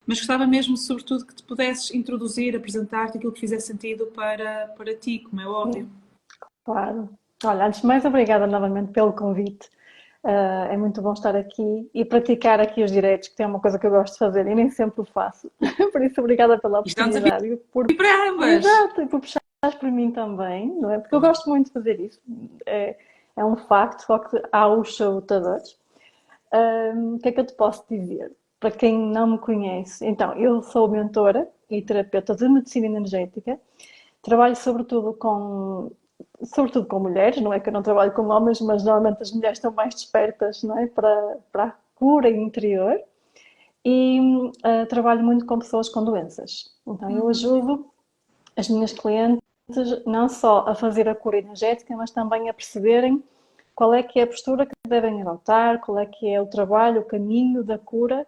Mas gostava mesmo, sobretudo, que te pudesses introduzir, apresentar-te aquilo que fizesse sentido para ti, como é óbvio. Claro. Olha, antes de mais, obrigada novamente pelo convite. É muito bom estar aqui e praticar aqui os direitos, que é uma coisa que eu gosto de fazer e nem sempre o faço. Por isso, obrigada pela E está um desafio oportunidade e por, para ambas. exato, e por puxares por mim também, não é? Porque eu gosto muito de fazer isso. É, é um facto, só que há os sabotadores. O que é que eu te posso dizer? Para quem não me conhece, então, eu sou mentora e terapeuta de medicina energética. Trabalho sobretudo com mulheres, não é que eu não trabalho com homens, mas normalmente as mulheres estão mais despertas, não é? Para a cura interior. E trabalho muito com pessoas com doenças. Então eu ajudo as minhas clientes não só a fazer a cura energética, mas também a perceberem qual é que é a postura que devem adotar, qual é que é o trabalho, o caminho da cura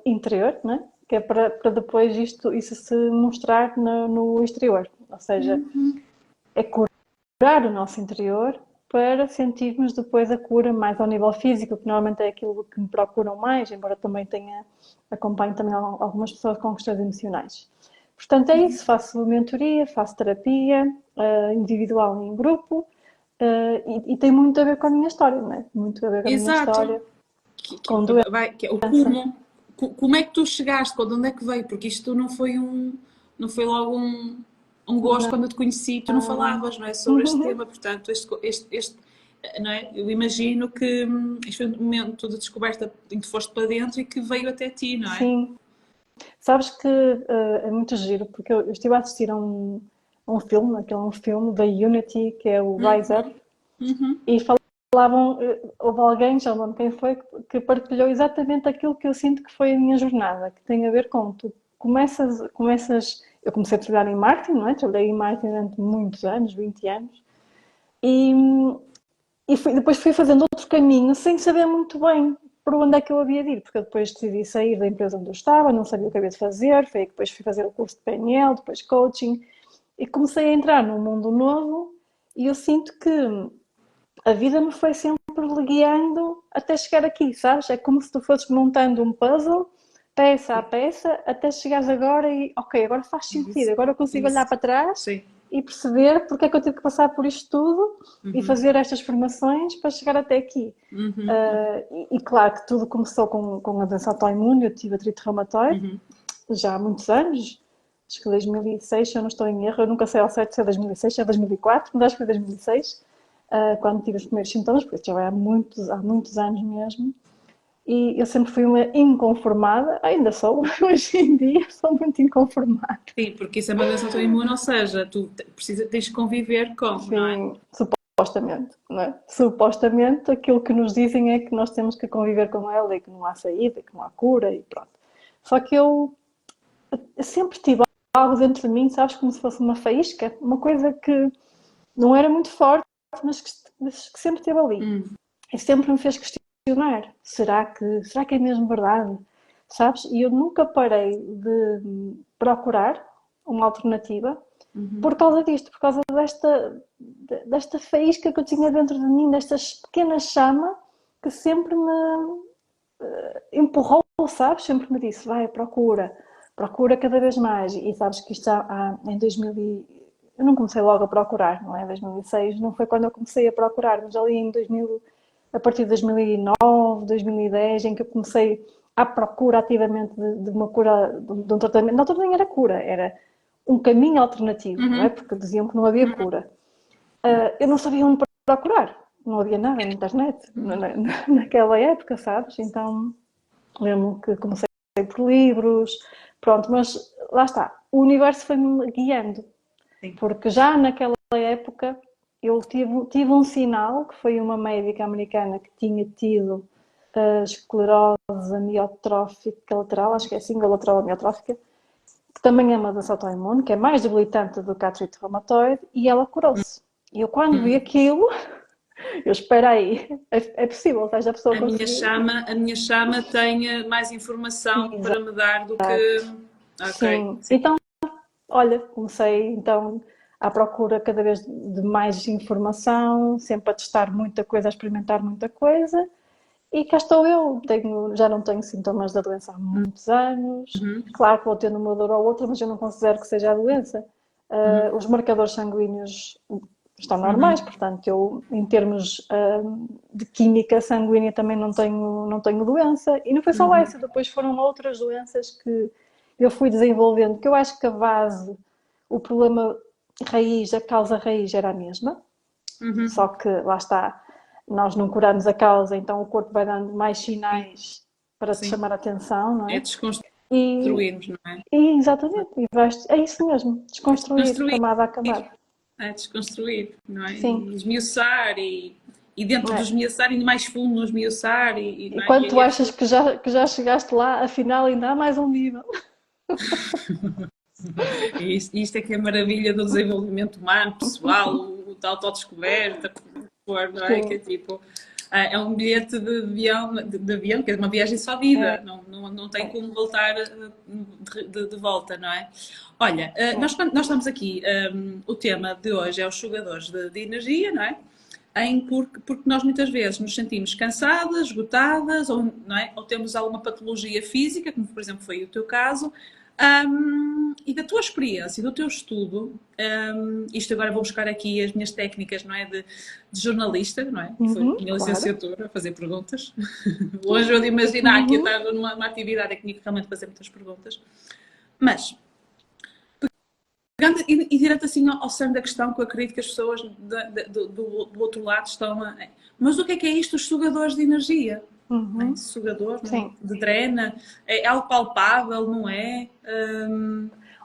interior, né? Que é para depois isso se mostrar no exterior. Ou seja, é curar o nosso interior para sentirmos depois a cura mais ao nível físico, que normalmente é aquilo que me procuram mais, embora também acompanhe também algumas pessoas com questões emocionais. Portanto, é isso, faço mentoria, faço terapia, individual e em grupo, e tem muito a ver com a minha história, não é? Muito a ver com a minha Exato. história, com Que é o doença. como. Como é que tu chegaste? De onde é que veio? Porque isto não foi logo um gosto quando eu te conheci, tu não falavas, não é, sobre este tema, portanto, não é? Eu imagino que isto foi um momento de descoberta em que foste para dentro e que veio até ti, não é? Sim, sabes que é muito giro, porque eu estive a assistir a um filme, aquele é um filme da Unity, que é o Rise Up, e falavam, houve alguém, já não lembro quem foi, que partilhou exatamente aquilo que eu sinto que foi a minha jornada, que tem a ver com tu começas, eu comecei a trabalhar em marketing, não é? Trabalhei em marketing durante muitos anos, 20 anos, e, depois fui fazendo outro caminho sem saber muito bem por onde é que eu havia de ir, porque eu depois decidi sair da empresa onde eu estava, não sabia o que havia de fazer, foi aí que depois fui fazer o curso de PNL, depois coaching, e comecei a entrar num mundo novo, e eu sinto que a vida me foi sempre guiando até chegar aqui, sabes? É como se tu fosses montando um puzzle, peça a peça, até chegares agora e, ok, agora faz sentido, Isso, agora eu consigo olhar isso. para trás Sim. e perceber porque é que eu tive que passar por isto tudo e fazer estas formações para chegar até aqui. E claro que tudo começou com a doença autoimune, eu tive artrite reumatoide já há muitos anos, acho que 2006, se eu não estou em erro, eu nunca sei ao certo se é 2006, se é 2004, mas acho que foi 2006, quando tive os primeiros sintomas, porque já vai há muitos anos mesmo. E eu sempre fui uma inconformada, ainda sou, hoje em dia sou muito inconformada. Sim, porque isso é uma doença autoimune, ou seja, tens de conviver com, não é? Sim, supostamente, não é? Supostamente aquilo que nos dizem é que nós temos que conviver com ela e que não há saída, que não há cura e pronto. Só que eu sempre tive algo dentro de mim, sabes, como se fosse uma faísca, uma coisa que não era muito forte, mas que sempre esteve ali. E sempre me fez questionar, será que é mesmo verdade? Sabes? E eu nunca parei de procurar uma alternativa por causa disto, por causa desta faísca que eu tinha dentro de mim, desta pequena chama que sempre me empurrou, sabes? Sempre me disse, vai, procura cada vez mais. E sabes que isto em 2000 eu não comecei logo a procurar, não é? 2006 não foi quando eu comecei a procurar, mas ali em 2000, a partir de 2009, 2010, em que eu comecei à procura ativamente de uma cura, de um tratamento. Não, também era cura, era um caminho alternativo, não é? Porque diziam que não havia cura. Eu não sabia onde procurar, não havia nada na internet naquela época, sabes? Então lembro que comecei por livros, pronto, mas lá está, o universo foi-me guiando, Sim. porque já naquela época eu tive um sinal, que foi uma médica americana que tinha tido esclerose amiotrófica lateral, acho que é single lateral amiotrófica, que também é uma doença autoimune, que é mais debilitante do que a artrite reumatoide, e ela curou-se. E eu quando vi aquilo, eu espera aí, é possível, seja a pessoa conseguir. A minha chama tem mais informação para me dar do que. Ok, Sim, sim. então olha, comecei então à procura cada vez de mais informação, sempre a testar muita coisa, a experimentar muita coisa, E cá estou eu, já não tenho sintomas da doença há muitos anos. Uhum. Claro que vou tendo uma dor ou outra, mas eu não considero que seja a doença. Os marcadores sanguíneos estão normais, portanto, eu, em termos de química sanguínea, também não tenho doença. E não foi só essa, depois foram outras doenças que eu fui desenvolvendo, que eu acho que a base, o problema raiz, a causa raiz era a mesma. Só que, lá está, nós não curamos a causa, então o corpo vai dando mais sinais para te Sim, chamar a atenção, não é é? E, desconstruirmos, não é? exatamente, é isso mesmo, desconstruir, Desconstruir, camada a camada. é desconstruir, não é? Sim, E esmiuçar e dentro do é. esmiuçar, ainda mais fundo no esmiuçar E não é? quando E tu aí as achas pessoas. que já chegaste lá, afinal ainda há mais um nível. E isto é que é a maravilha do desenvolvimento humano, pessoal, o da autodescoberta, não é? Que é Sim, tipo, é um bilhete de avião, que é uma viagem só de é, ida, não tem é, como voltar de volta, não é? Olha, é. nós estamos aqui, o tema de hoje é os sugadores de energia, não é? Porque nós muitas vezes nos sentimos cansadas, esgotadas, ou, não é? Ou temos alguma patologia física, como por exemplo foi o teu caso, e da tua experiência, do teu estudo, isto agora vou buscar aqui as minhas técnicas, não é, de jornalista, não é, que foi a minha Claro. licenciatura, a fazer perguntas. Longe eu de imaginar que eu estava numa atividade em que tinha que realmente fazer muitas perguntas. Mas, pegando e direto assim ao cerne da questão, que eu acredito que as pessoas do outro lado estão a... Mas o que é isto, os sugadores de energia? Não é? Sugador, não é? Sim. De drena, é algo palpável, não é?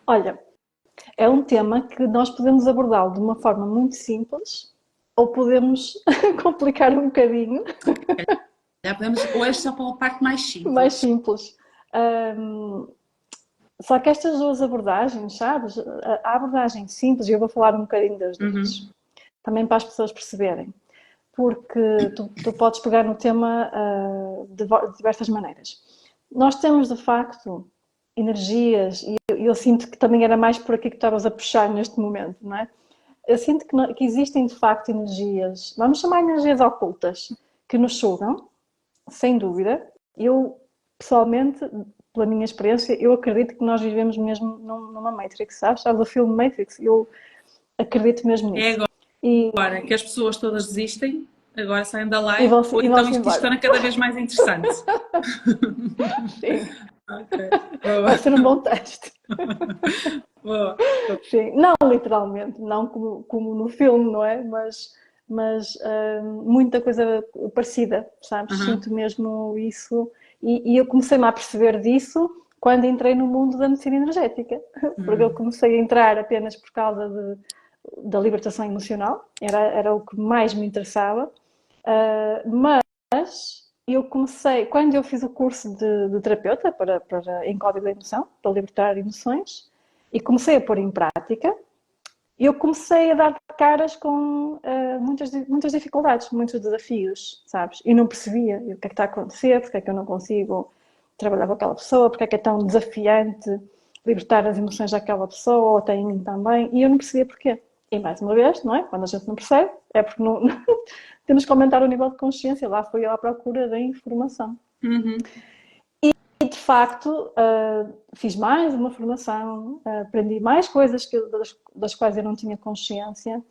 Olha, é um tema que nós podemos abordá-lo de uma forma muito simples ou podemos complicar um bocadinho, Já podemos hoje só para a parte mais mais simples. simples. Só que estas duas abordagens, sabes? A abordagem simples, e eu vou falar um bocadinho das duas, também para as pessoas perceberem, porque tu podes pegar no tema de diversas maneiras. Nós temos, de facto, energias, e eu sinto que também era mais por aqui que estavas a puxar neste momento, não é? Eu sinto que existem, de facto, energias, vamos chamar energias ocultas, que nos sugam, sem dúvida. Eu, pessoalmente, pela minha experiência, eu acredito que nós vivemos mesmo numa Matrix, sabes? Sabes o filme Matrix? Eu acredito mesmo É nisso. E, agora que as pessoas todas desistem, agora saem da e live, vão-se ou e então vão-se isto embora. torna cada vez mais interessante. Sim, Ok, boa, vai ser um bom teste. boa. Sim, não literalmente, não como no filme, não é? Mas muita coisa parecida, sabes? Uhum. Sinto mesmo isso e eu comecei-me a perceber disso quando entrei no mundo da medicina energética, porque eu comecei a entrar apenas por causa da libertação emocional, era o que mais me interessava, mas eu comecei, quando eu fiz o curso de terapeuta em código da emoção, para libertar emoções, e comecei a pôr em prática, eu comecei a dar caras com muitas dificuldades, muitos desafios, sabes? E não percebia o que é que está a acontecer, porque é que eu não consigo trabalhar com aquela pessoa, porque é que é tão desafiante libertar as emoções daquela pessoa, ou até em mim também, e eu não percebia porquê. E mais uma vez, não é? Quando a gente não percebe, é porque não temos que aumentar o nível de consciência. Lá fui eu à procura da informação. Uhum. E de facto, fiz mais uma formação, aprendi mais coisas das quais eu não tinha consciência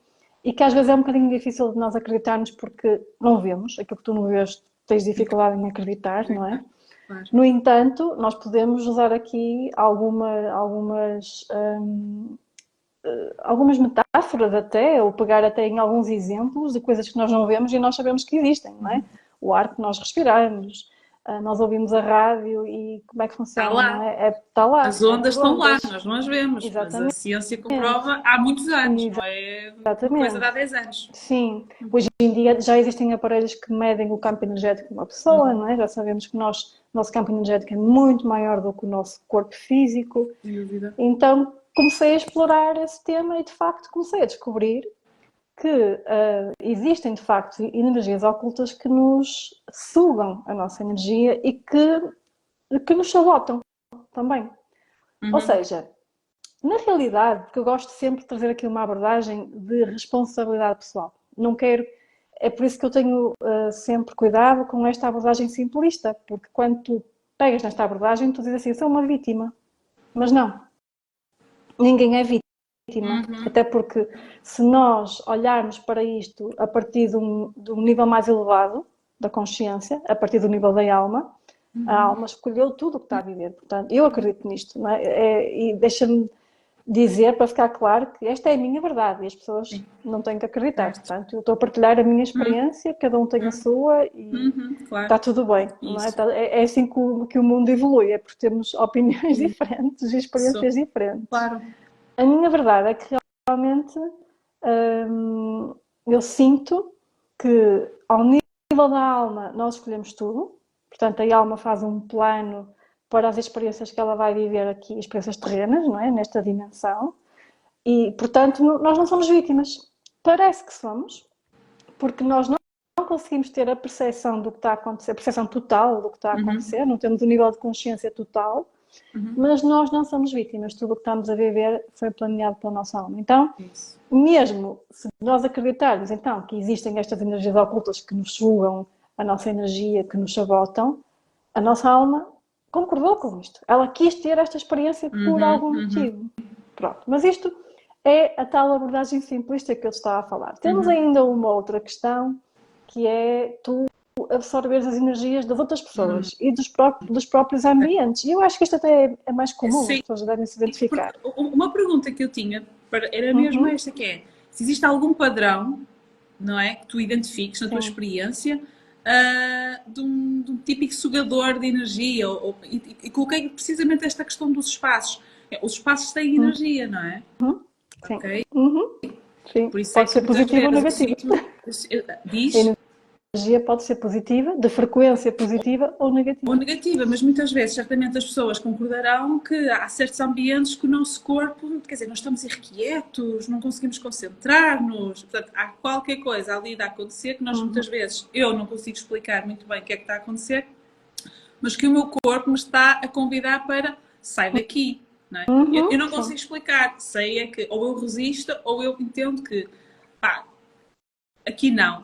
e que às vezes é um bocadinho difícil de nós acreditarmos porque não vemos, aquilo que tu não vês, tens dificuldade em acreditar, não é? Claro. No entanto, nós podemos usar aqui algumas metáforas até, ou pegar até em alguns exemplos de coisas que nós não vemos e nós sabemos que existem, não é? O ar que nós respiramos, nós ouvimos a rádio e como é que Está funciona, não lá. é? Está lá, As as ondas estão lá, ondas. nós não as vemos, mas a Exatamente. ciência comprova há muitos anos, não é uma coisa de há Exatamente. 10 anos. Sim. Hoje em dia já existem aparelhos que medem o campo energético de uma pessoa, não é? Já sabemos que o nosso campo energético é muito maior do que o nosso corpo físico. Sem dúvida. Então comecei a explorar esse tema e de facto comecei a descobrir que existem de facto energias ocultas que nos sugam a nossa energia e que nos sabotam também. Ou Uhum. seja, na realidade, porque eu gosto sempre de trazer aqui uma abordagem de responsabilidade pessoal. Não quero. é por isso que eu tenho sempre cuidado com esta abordagem simplista, porque quando tu pegas nesta abordagem, tu dizes assim, sou uma vítima. Mas não, ninguém é vítima. Até porque se nós olharmos para isto a partir de um nível mais elevado da consciência, a partir do nível da alma, a alma escolheu tudo o que está a viver. Portanto, eu acredito nisto, não é? E deixa-me dizer, para ficar claro, que esta é a minha verdade e as pessoas não têm que acreditar. Portanto, eu estou a partilhar a minha experiência, cada um tem a sua e Claro. está tudo bem. Não é? É assim que o mundo evolui, é porque temos opiniões diferentes e experiências diferentes. Claro. A minha verdade é que realmente eu sinto que ao nível da alma nós escolhemos tudo. Portanto, a alma faz um plano para as experiências que ela vai viver aqui, experiências terrenas, não é? Nesta dimensão. E, portanto, nós não somos vítimas. Parece que somos, porque nós não conseguimos ter a percepção do que está a acontecer, a percepção total do que está a acontecer, não temos o nível de consciência total, mas nós não somos vítimas. Tudo o que estamos a viver foi planeado pela nossa alma. Então, mesmo se nós acreditarmos, então, que existem estas energias ocultas que nos sugam a nossa energia, que nos sabotam, a nossa alma concordou com isto. Ela quis ter esta experiência por algum motivo. Pronto. Mas isto é a tal abordagem simplista que eu estava a falar. Temos ainda uma outra questão, que é tu absorveres as energias das outras pessoas e dos próprios ambientes. E eu acho que isto até é mais comum, as pessoas devem se identificar. Uma pergunta que eu tinha era mesmo esta, que é, se existe algum padrão, não é, que tu identifiques na tua experiência, de um típico sugador de energia, e coloquei precisamente esta questão dos espaços. Os espaços têm energia, não é? Sim. Okay? Sim. Por isso pode ser positiva ou negativa. Diz? A energia pode ser positiva, de frequência positiva ou negativa. Ou negativa, mas muitas vezes, certamente, as pessoas concordarão que há certos ambientes que o nosso corpo, quer dizer, nós estamos irrequietos, não conseguimos concentrar-nos, portanto, há qualquer coisa ali a acontecer que nós muitas vezes, eu não consigo explicar muito bem o que é que está a acontecer, mas que o meu corpo me está a convidar para sair daqui. Não é? Eu não consigo explicar, sei é que ou eu resisto ou eu entendo que, pá, aqui não.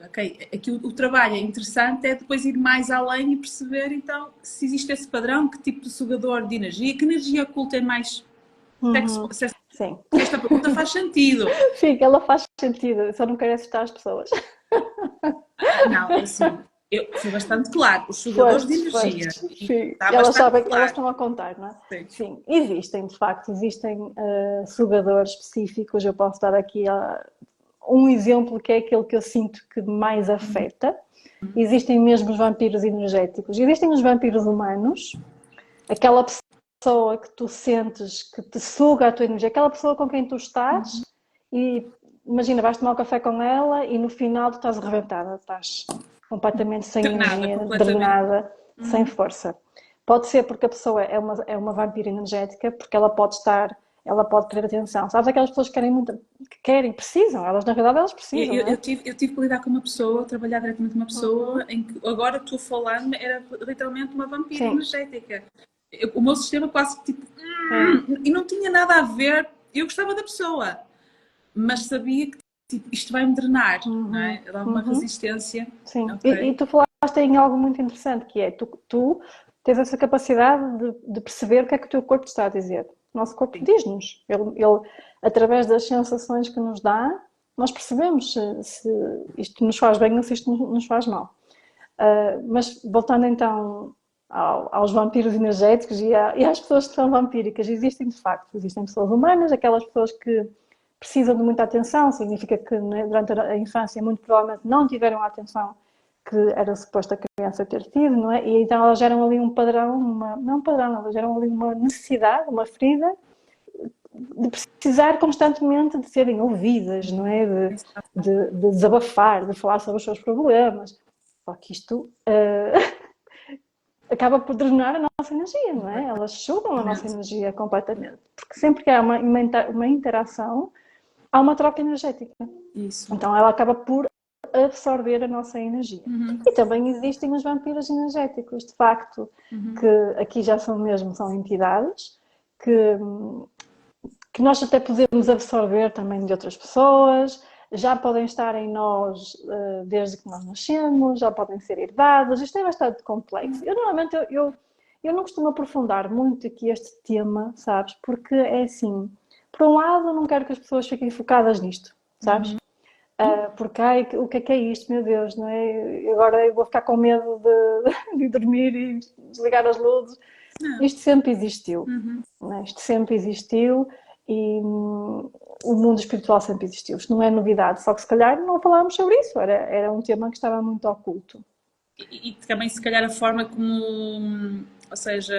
Ok, aqui o trabalho é interessante, é depois ir mais além e perceber então se existe esse padrão, que tipo de sugador de energia, que energia oculta é mais. Sim. Esta pergunta faz sentido. Sim, ela faz sentido, eu só não quero assustar as pessoas. Não, assim, foi bastante claro. Os sugadores de energia. Sim, elas sabem que elas estão a contar, não é? Sim. Existem, de facto, existem sugadores específicos. Eu posso dar aqui um exemplo que é aquele que eu sinto que mais afeta. Existem mesmo os vampiros energéticos. Existem os vampiros humanos, aquela pessoa que tu sentes que te suga a tua energia, aquela pessoa com quem tu estás e imagina, vais tomar um café com ela e no final tu estás arrebentada, estás completamente sem energia, drenada, sem força. Pode ser porque a pessoa é uma vampira energética, porque ela pode querer atenção. Sabes aquelas pessoas que precisam, elas na verdade elas precisam. Eu tive que lidar com uma pessoa, trabalhar diretamente com uma pessoa em que agora tu falando era literalmente uma vampira energética. O meu sistema quase tipo e não tinha nada a ver, eu gostava da pessoa, mas sabia que tipo, isto vai-me drenar, não é? Dá uma resistência. Sim, okay. E tu falaste em algo muito interessante, que é tu tens essa capacidade de perceber o que é que o teu corpo está a dizer. O nosso corpo diz-nos. Ele, através das sensações que nos dá, nós percebemos se isto nos faz bem ou se isto nos faz mal. Mas voltando então aos vampiros energéticos e às pessoas que são vampíricas, existem de facto. Existem pessoas humanas, aquelas pessoas que precisam de muita atenção, significa que durante a infância muito provavelmente não tiveram a atenção que era suposto a criança ter tido, não é? E então elas geram ali um padrão, não um padrão, elas geram ali uma necessidade, uma ferida de precisar constantemente de serem ouvidas, não é? De desabafar, de falar sobre os seus problemas. Só que isto acaba por drenar a nossa energia, não é? Elas sugam a nossa energia completamente. Porque sempre que há uma interação, há uma troca energética. Isso. Então ela acaba por absorver a nossa energia. E também existem os vampiros energéticos, de facto, que aqui já são entidades que nós até podemos absorver também de outras pessoas, já podem estar em nós desde que nós nascemos, já podem ser herdadas, isto é bastante complexo. Eu normalmente eu não costumo aprofundar muito aqui este tema, sabes? Porque é assim, por um lado não quero que as pessoas fiquem focadas nisto, sabes? Porque ai, o que é isto, meu Deus, não é? Agora eu vou ficar com medo de dormir e desligar as luzes. Não. Isto sempre existiu, Uhum. não é? Isto sempre existiu e o mundo espiritual sempre existiu. Isto não é novidade, só que se calhar não falámos sobre isso, era um tema que estava muito oculto. E também, se calhar, a forma como, ou seja,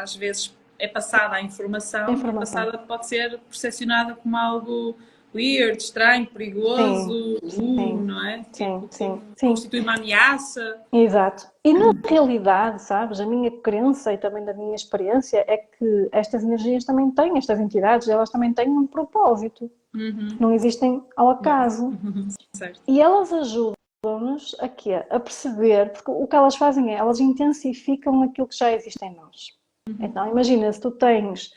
às vezes é passada a A informação e é informação. passada, pode ser percepcionada como algo weird, estranho, Sim, perigoso, sim, não é? sim, Tipo, sim, como sim. constitui uma ameaça. Exato. E na realidade, sabes, a minha crença e também da minha experiência é que estas energias também têm, estas entidades, elas também têm um propósito. Uhum. Não existem ao acaso. Certo. E elas ajudam-nos a quê? A perceber, porque o que elas fazem é, elas intensificam aquilo que já existe em nós. Então, imagina, se tu tens,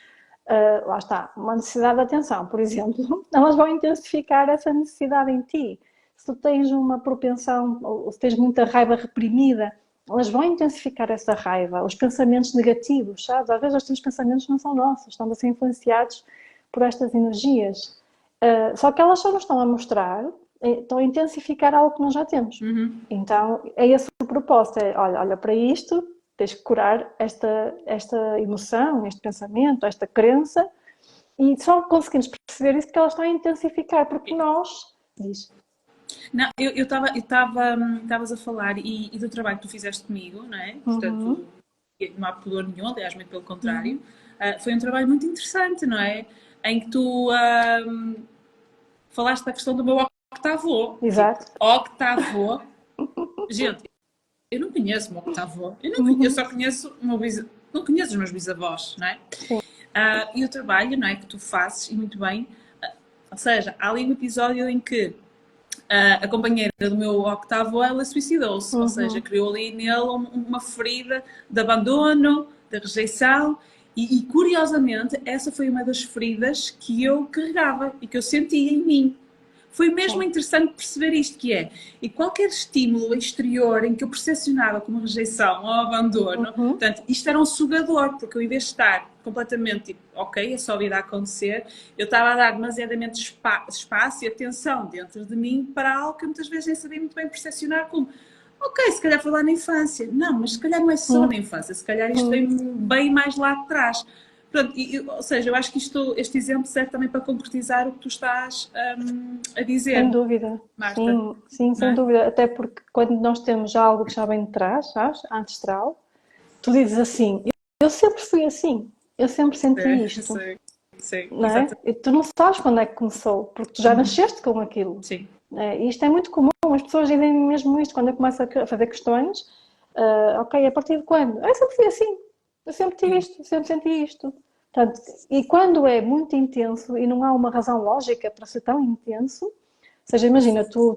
lá está, uma necessidade de atenção, por exemplo, elas vão intensificar essa necessidade em ti. Se tu tens uma propensão, ou se tens muita raiva reprimida, elas vão intensificar essa raiva, os pensamentos negativos, sabes? Às vezes os pensamentos não são nossos, estão a ser influenciados por estas energias. Só que elas só nos estão a mostrar, estão a intensificar algo que nós já temos. Então, é esse o propósito, é, olha para isto, tens que curar esta emoção, este pensamento, esta crença, e só conseguimos perceber isso porque elas estão a intensificar, porque nós, diz, Não, eu estavas a falar e do trabalho que tu fizeste comigo, não é? Portanto, não há pudor nenhum, aliás, muito pelo contrário. Foi um trabalho muito interessante, não é? Em que tu falaste da questão do meu octavô. Tipo, exato, octavô. Gente, eu não conheço o meu octavô. Eu só conheço o meu não conheço os meus bisavós, não é? sim, E o trabalho, não é? Que tu fazes, e muito bem. Ou seja, há ali um episódio em que a companheira do meu octavo, ela suicidou-se, ou seja, criou ali nele uma ferida de abandono, de rejeição, e curiosamente essa foi uma das feridas que eu carregava e que eu sentia em mim. Foi mesmo sim, interessante perceber isto que é. E qualquer estímulo exterior em que eu percepcionava como rejeição ou abandono, portanto, isto era um sugador, porque eu, em vez de estar completamente tipo, ok, é só a vida a acontecer, eu estava a dar demasiadamente espaço e atenção dentro de mim para algo que eu muitas vezes nem sabia muito bem percepcionar como ok, se calhar foi lá na infância. Não, mas se calhar não é só na infância, se calhar isto vem bem mais lá de trás. Pronto, ou seja, eu acho que este exemplo serve também para concretizar o que tu estás a sem dizer, dúvida, Marta, sim, sim, não sem é? dúvida, até porque quando nós temos algo que já vem de trás, sabes, ancestral, tu dizes assim, eu sempre fui assim, eu sempre senti isto, Sim, não é? exatamente. E tu não sabes quando é que começou, porque tu já nasceste com aquilo. Sim. E isto é muito comum, as pessoas dizem mesmo isto quando eu começo a fazer questões. Ok, a partir de quando? Eu sempre fui assim, eu sempre tive isto, eu sempre senti isto. Portanto, e quando é muito intenso e não há uma razão lógica para ser tão intenso, ou seja, imagina, tu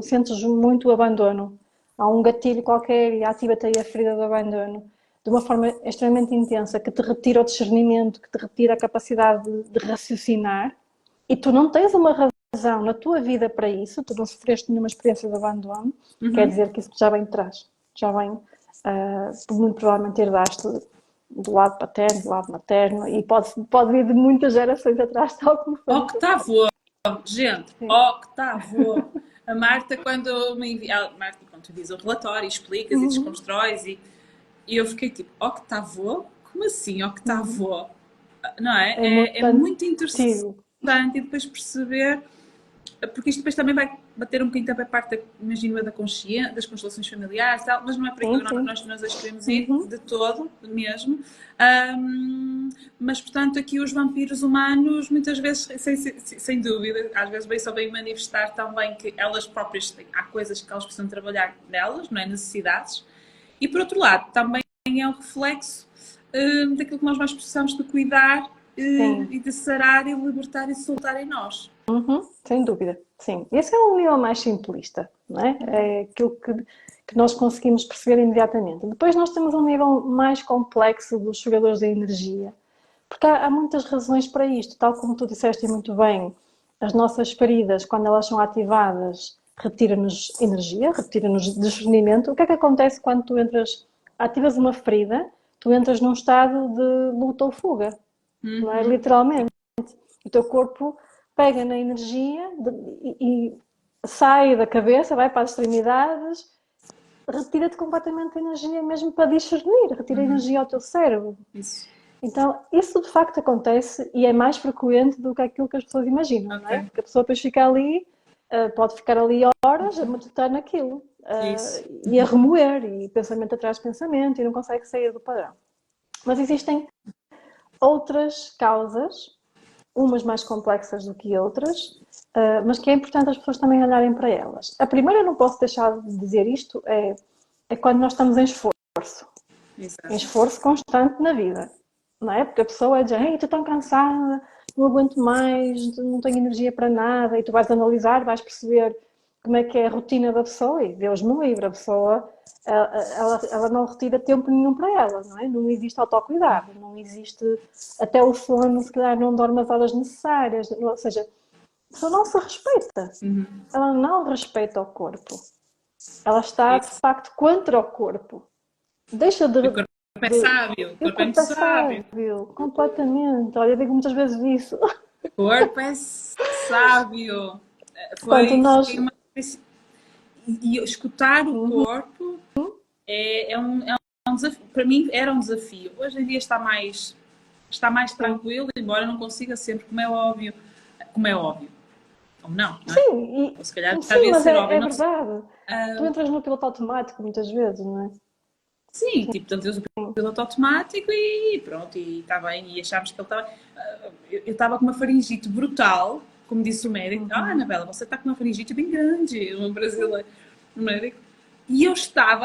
sentes muito abandono, há um gatilho qualquer e ativa-te aí a ferida do abandono de uma forma extremamente intensa que te retira o discernimento, que te retira a capacidade de raciocinar e tu não tens uma razão na tua vida para isso, tu não sofreste nenhuma experiência de abandono, quer dizer que isso já vem de trás, já vem, muito provavelmente herdaste do lado paterno, do lado materno e pode vir de muitas gerações atrás, tal como foi no teu caso. Octavo, gente, Sim. octavo. A Marta, quando me envia, Marta, quando tu dizes o relatório, explicas e desconstróis, e eu fiquei tipo, octavo? Como assim, octavo? Não é? É muito É muito interessante antigo. e depois perceber, porque isto depois também vai bater um bocadinho também a parte, imagino, da consciência, das constelações familiares e tal, mas não é por aí que Sim, sim. nós queremos ir, de todo, mesmo. Mas, portanto, aqui os vampiros humanos, muitas vezes, sem dúvida, às vezes bem só vêm manifestar também que elas próprias têm, há coisas que elas precisam trabalhar nelas, não é? Necessidades. E, por outro lado, também é um reflexo daquilo que nós mais precisamos de cuidar Sim. e de sarar e libertar e soltar em nós. Sem dúvida, sim. Esse é um nível mais simplista, não é? É aquilo que nós conseguimos perceber imediatamente. Depois nós temos um nível mais complexo dos jogadores da energia, porque há muitas razões para isto, tal como tu disseste muito bem. as nossas feridas, quando elas são ativadas, retira-nos energia, retira-nos discernimento. O que é que acontece quando tu ativas uma ferida, tu entras num estado de luta ou fuga, não é? Literalmente. O teu corpo pega na energia e sai da cabeça, vai para as extremidades, retira-te completamente a energia mesmo para discernir, retira energia ao teu cérebro. Isso. Então, isso de facto acontece e é mais frequente do que aquilo que as pessoas imaginam, não é? Porque a pessoa depois fica ali, pode ficar ali horas a matutar naquilo, e a remoer, e pensamento atrás de pensamento, e não consegue sair do padrão. Mas existem outras causas, umas mais complexas do que outras, mas que é importante as pessoas também olharem para elas. A primeira, eu não posso deixar de dizer isto, é quando nós estamos em esforço. Exato. Em esforço constante na vida. Não é? Porque a pessoa diz, ei, estou tão cansada, não aguento mais, não tenho energia para nada, e tu vais analisar, vais perceber como é que é a rotina da pessoa, e Deus me livre, a pessoa, ela não retira tempo nenhum para ela, não é? Não existe autocuidado, não existe, até o sono, se calhar não dorme as horas necessárias, ou seja, a pessoa não se respeita, ela não respeita o corpo, ela está, de facto, contra o corpo. Deixa de... O corpo é sábio, o corpo é muito sábio. Completamente. Olha, eu digo muitas vezes isso. O corpo é sábio. Quando nós... E escutar o corpo é um desafio. Para mim era um desafio. Hoje em dia está mais tranquilo, embora não consiga sempre, como é óbvio. Ou não, não é? Sim, Ou se calhar mas ser óbvio. É verdade. Tu entras no piloto automático muitas vezes, não é? Sim, tipo, tanto Deus o piloto automático e pronto, e está bem, e achámos que ele estava... Eu estava com uma faringite brutal, como disse o médico. Anabela, você está com uma faringite bem grande, uma brasileira, um médico. E eu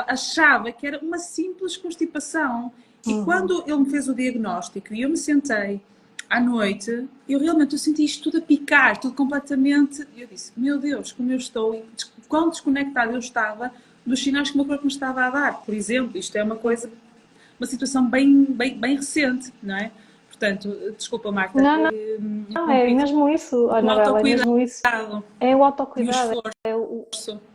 achava que era uma simples constipação. E quando ele me fez o diagnóstico e eu me sentei à noite, eu senti isto tudo a picar, tudo completamente... Eu disse, meu Deus, como eu estou, e quão desconectada eu estava dos sinais que o meu corpo me estava a dar. Por exemplo, isto é uma situação bem recente, não é? Portanto, desculpa, Marta. Não, é mesmo isso, Anabela, é mesmo isso. É o autocuidado,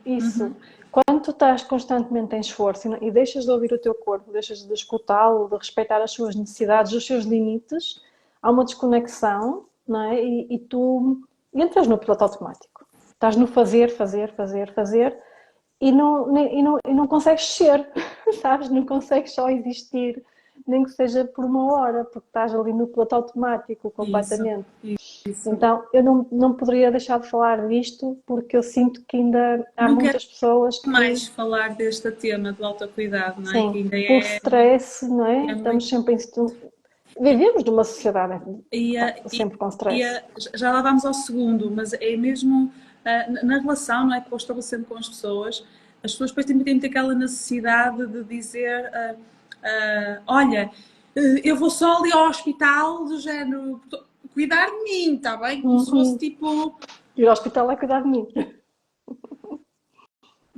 isso. Quando tu estás constantemente em esforço e deixas de ouvir o teu corpo, deixas de escutá-lo, de respeitar as suas necessidades, os seus limites, há uma desconexão, não é? E tu entras no piloto automático. Estás no fazer, e não consegues ser, sabes? Não consegues só existir, nem que seja por uma hora, porque estás ali no piloto automático completamente. Isso. Então, eu não poderia deixar de falar disto, porque eu sinto que ainda há muitas pessoas que... mais falar deste tema do autocuidado, não é? Sim, que ainda por stress, não é? Estamos sempre em... Vivemos numa sociedade sempre com stress. Já lá vamos ao segundo, mas é mesmo na relação, não é, que vou estabelecendo com as pessoas depois têm muito aquela necessidade de dizer olha, eu vou só ali ao hospital do género cuidar de mim, está bem? Como se fosse tipo... Ir ao hospital é cuidar de mim.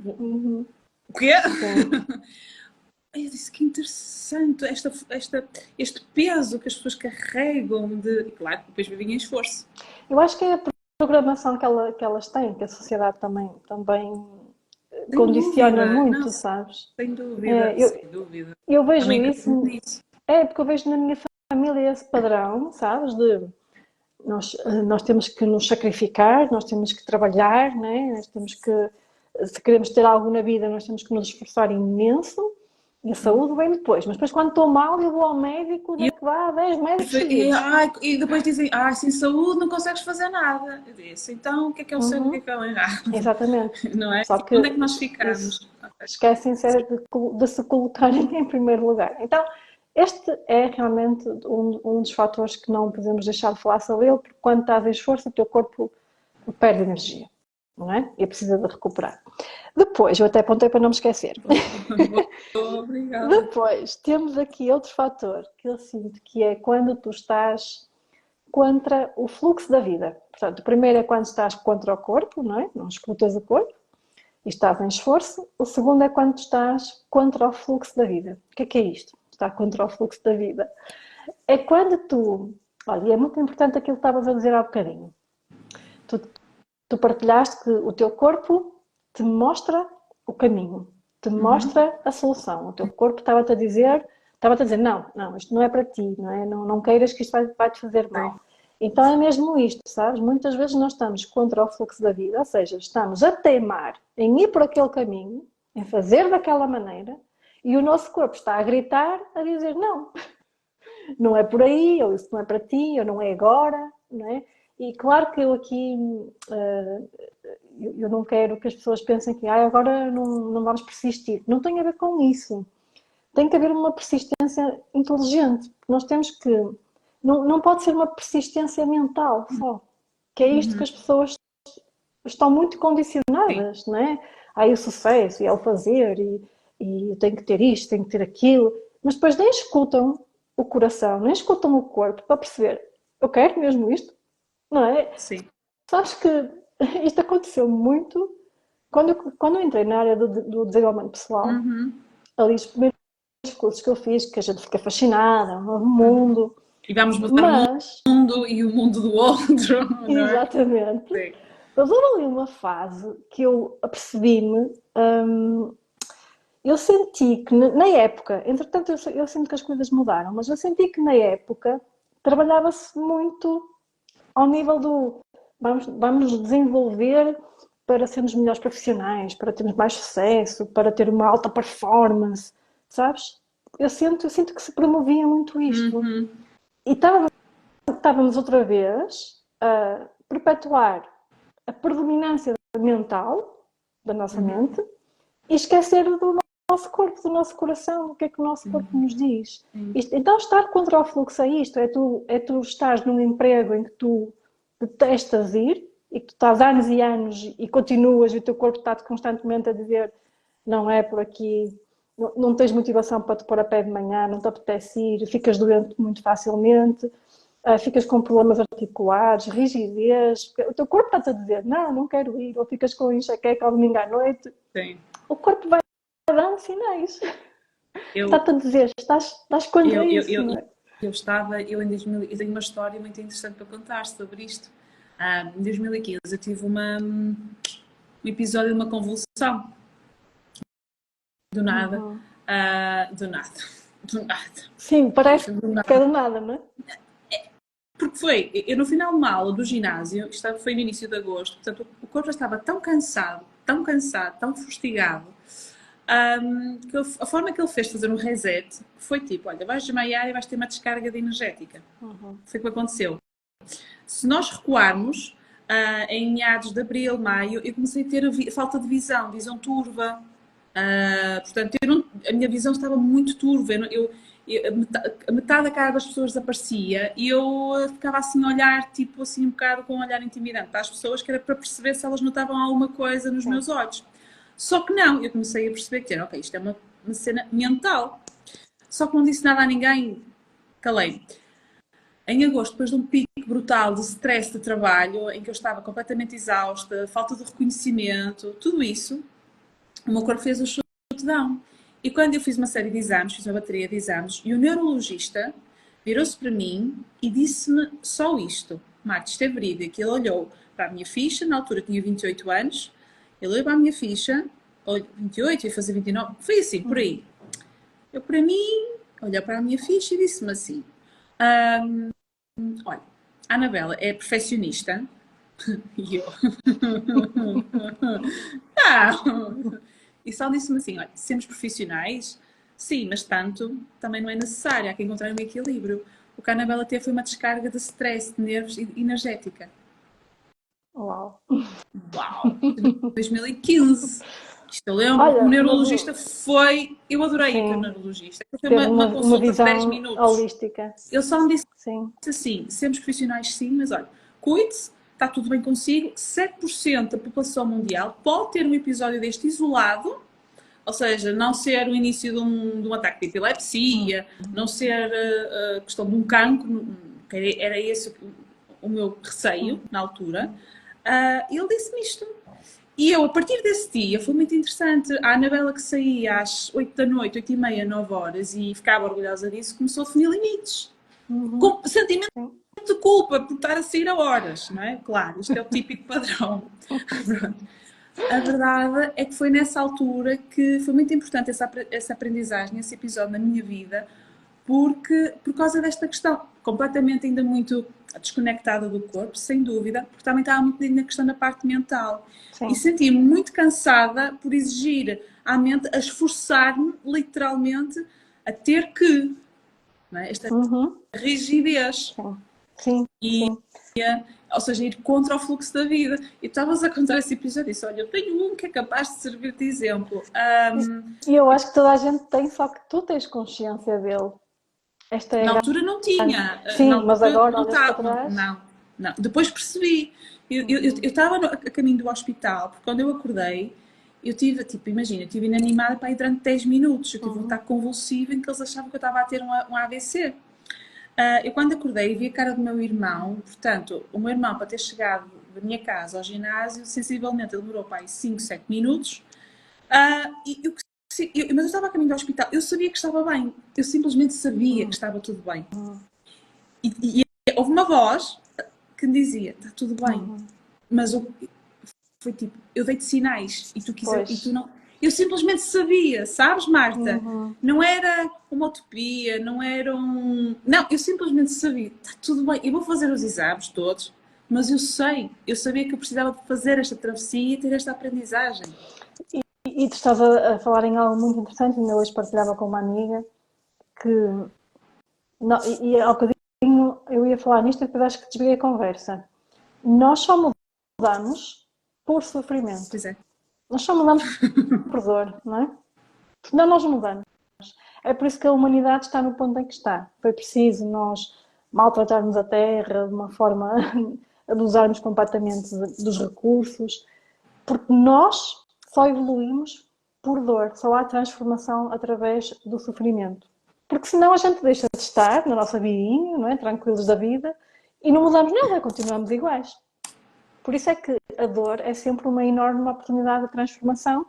O quê? Eu disse que interessante este peso que as pessoas carregam de... Claro, depois vivem em esforço. Eu acho que é a programação que elas têm, que a sociedade também condiciona muito, não, sabes? Sem dúvida, sem dúvida. Eu vejo isso. Porque eu vejo na minha família esse padrão, sabes? De nós temos que nos sacrificar, nós temos que trabalhar, né? Nós temos que, se queremos ter algo na vida, nós temos que nos esforçar imenso. E a saúde vem depois, mas depois quando estou mal eu vou ao médico, que vá 10 médicos seguidos. E depois dizem, sem saúde não consegues fazer nada. Eu disse, então o que é o certo e o que é o errado? Exatamente. Não é? Só que, onde é que nós ficamos? Esquecem-se de se colocarem em primeiro lugar. Então, este é realmente um dos fatores que não podemos deixar de falar sobre ele, porque quando estás em esforço o teu corpo perde energia, não é? E precisa de recuperar. Depois, eu até apontei para não me esquecer. Obrigada. Depois, temos aqui outro fator que eu sinto que é quando tu estás contra o fluxo da vida. Portanto, o primeiro é quando estás contra o corpo, não é? Não escutas o corpo e estás em esforço. O segundo é quando estás contra o fluxo da vida. O que é isto? Estar contra o fluxo da vida. É quando tu... Olha, é muito importante aquilo que estavas a dizer há bocadinho. tu partilhaste que o teu corpo te mostra o caminho, te mostra a solução. O teu corpo estava-te a dizer, não, isto não é para ti, não é? Não queiras que isto vai-te fazer mal. Então é mesmo isto, sabes? Muitas vezes nós estamos contra o fluxo da vida, ou seja, estamos a teimar em ir por aquele caminho, em fazer daquela maneira, e o nosso corpo está a gritar, a dizer não é por aí, ou isso não é para ti, ou não é agora, não é? E claro que eu aqui, eu não quero que as pessoas pensem que agora não vamos persistir. Não tem a ver com isso. Tem que haver uma persistência inteligente. Nós temos que... Não pode ser uma persistência mental só. Que é isto que as pessoas estão muito condicionadas, não é? O sucesso, e ao fazer, e eu tenho que ter isto, tenho que ter aquilo. Mas depois nem escutam o coração, nem escutam o corpo para perceber, eu quero mesmo isto, não é? Sim. Sabes que isto aconteceu muito quando eu entrei na área do desenvolvimento pessoal, ali os primeiros cursos que eu fiz, que a gente fica fascinada, um novo mundo. E vamos mudar o mundo e o mundo do outro, não é? Exatamente. Sim. Mas houve ali uma fase que eu apercebi-me, eu senti que na época, entretanto eu sinto que as coisas mudaram, mas eu senti que na época trabalhava-se muito ao nível do vamos nos desenvolver para sermos melhores profissionais, para termos mais sucesso, para ter uma alta performance, sabes? Eu sinto que se promovia muito isto. E estávamos outra vez a perpetuar a predominância mental da nossa mente e esquecer do nosso corpo, do nosso coração, o que é que o nosso corpo nos diz. Então estar contra o fluxo é isto, é tu estás num emprego em que tu detestas ir e que tu estás anos e anos e continuas e o teu corpo está-te constantemente a dizer não é por aqui, não tens motivação para te pôr a pé de manhã, não te apetece ir, ficas doente muito facilmente, ficas com problemas articulares, rigidez, o teu corpo está-te a dizer não quero ir, ou ficas com enxaqueca ao domingo à noite. Sim. O corpo vai dando sinais. Está-te a dizer, estás contra isso. Eu tenho uma história muito interessante para contar sobre isto. Em 2015 eu tive um episódio de uma convulsão. Do nada. Do nada. Sim, parece que é do nada, não é? Porque eu no final de uma aula do ginásio, isto foi no início de agosto, portanto o corpo já estava tão cansado, tão fustigado, que a forma que ele fez de fazer um reset foi tipo, olha, vais desmaiar e vais ter uma descarga de energética. Foi o que aconteceu. Se nós recuarmos, em meados de abril, maio, eu comecei a ter falta de visão turva. Portanto, a minha visão estava muito turva. A metade da cara das pessoas desaparecia e eu ficava assim a olhar, tipo assim um bocado com um olhar intimidante para as pessoas, que era para perceber se elas notavam alguma coisa nos meus olhos. Só que não, eu comecei a perceber que ok, isto é uma cena mental. Só que não disse nada a ninguém, calei. Em agosto, depois de um pico brutal de stress de trabalho, em que eu estava completamente exausta, falta de reconhecimento, tudo isso, o meu corpo fez o shutdown. E quando eu fiz uma série de exames, fiz uma bateria de exames, e o neurologista virou-se para mim e disse-me só isto. Marta, isto é verídico. Ele olhou para a minha ficha, na altura tinha 28 anos, ele olhou para a minha ficha, 28, ia fazer 29, foi assim, por aí. Eu, para mim, olhou para a minha ficha e disse-me assim, olha, a Anabela é perfeccionista, e eu... Não! E só disse-me assim, olha, sermos profissionais, sim, mas tanto também não é necessário, há que encontrar um equilíbrio. O que a Anabela teve foi uma descarga de stress, de nervos e energética. Uau! 2015. Isto eu lembro, Olha, o neurologista foi... Eu adorei o neurologista. Foi uma consulta de 10 minutos. Holística. Ele só me disse sim. assim, sermos profissionais sim, mas olha, cuide-se, está tudo bem consigo, 7% da população mundial pode ter um episódio deste isolado, ou seja, não ser o início de um ataque de epilepsia, não ser a questão de um cancro, que era esse o meu receio na altura. Ele disse-me isto. E eu, a partir desse dia, foi muito interessante. A Anabela, que saía às 8 da noite, 8h30, 9 horas, e ficava orgulhosa disso, começou a definir limites. Com sentimento de sinto culpa por estar a sair a horas, não é? Claro, isto é o típico padrão. Pronto. A verdade é que foi nessa altura que foi muito importante essa aprendizagem, esse episódio na minha vida, porque por causa desta questão, completamente ainda muito desconectada do corpo, sem dúvida, porque também estava muito na questão da parte mental. E Sim. senti-me muito cansada por exigir à mente, a esforçar-me, literalmente, a ter que, não é? Esta Uhum. rigidez. Sim. Sim. E, Sim. ou seja, ir contra o fluxo da vida. E estavas a contar esse episódio e disse, olha, eu tenho um que é capaz de servir de exemplo. E eu acho que toda a gente tem, só que tu tens consciência dele. Esta Na é a altura não grande. tinha, na Sim, mas altura agora não olhas para estava, trás. não, não. Depois percebi. Eu estava a caminho do hospital, porque quando eu acordei, eu tive, tipo, imagina, eu estive inanimada para ir durante 10 minutos, eu tive um ataque convulsivo em que eles achavam que eu estava a ter um AVC. Eu quando acordei vi a cara do meu irmão, portanto, o meu irmão para ter chegado da minha casa ao ginásio, sensivelmente ele demorou para aí 5, 7 minutos, mas eu estava a caminho do hospital, eu sabia que estava bem, eu simplesmente sabia que estava tudo bem. E houve uma voz que me dizia, está tudo bem, mas foi tipo, eu dei-te sinais e tu Pois. não. Eu simplesmente sabia, sabes, Marta? Uhum. Não era uma utopia, não era um. Não, eu simplesmente sabia, está tudo bem, eu vou fazer os exames todos, mas eu sabia que eu precisava de fazer esta travessia e ter esta aprendizagem. E tu estás a falar em algo muito interessante, ainda hoje partilhava com uma amiga, que não, e ao bocadinho eu ia falar nisto e depois acho que desviei a conversa. Nós só mudamos por sofrimento. Pois é. Nós só mudamos por dor, não é? Não, nós mudamos. É por isso que a humanidade está no ponto em que está. Foi preciso nós maltratarmos a terra de uma forma a abusarmos completamente dos recursos, porque nós só evoluímos por dor, só há transformação através do sofrimento. Porque senão a gente deixa de estar na nossa vidinha, não é? Tranquilos da vida, e não mudamos nada, continuamos iguais. Por isso é que a dor é sempre uma enorme oportunidade de transformação,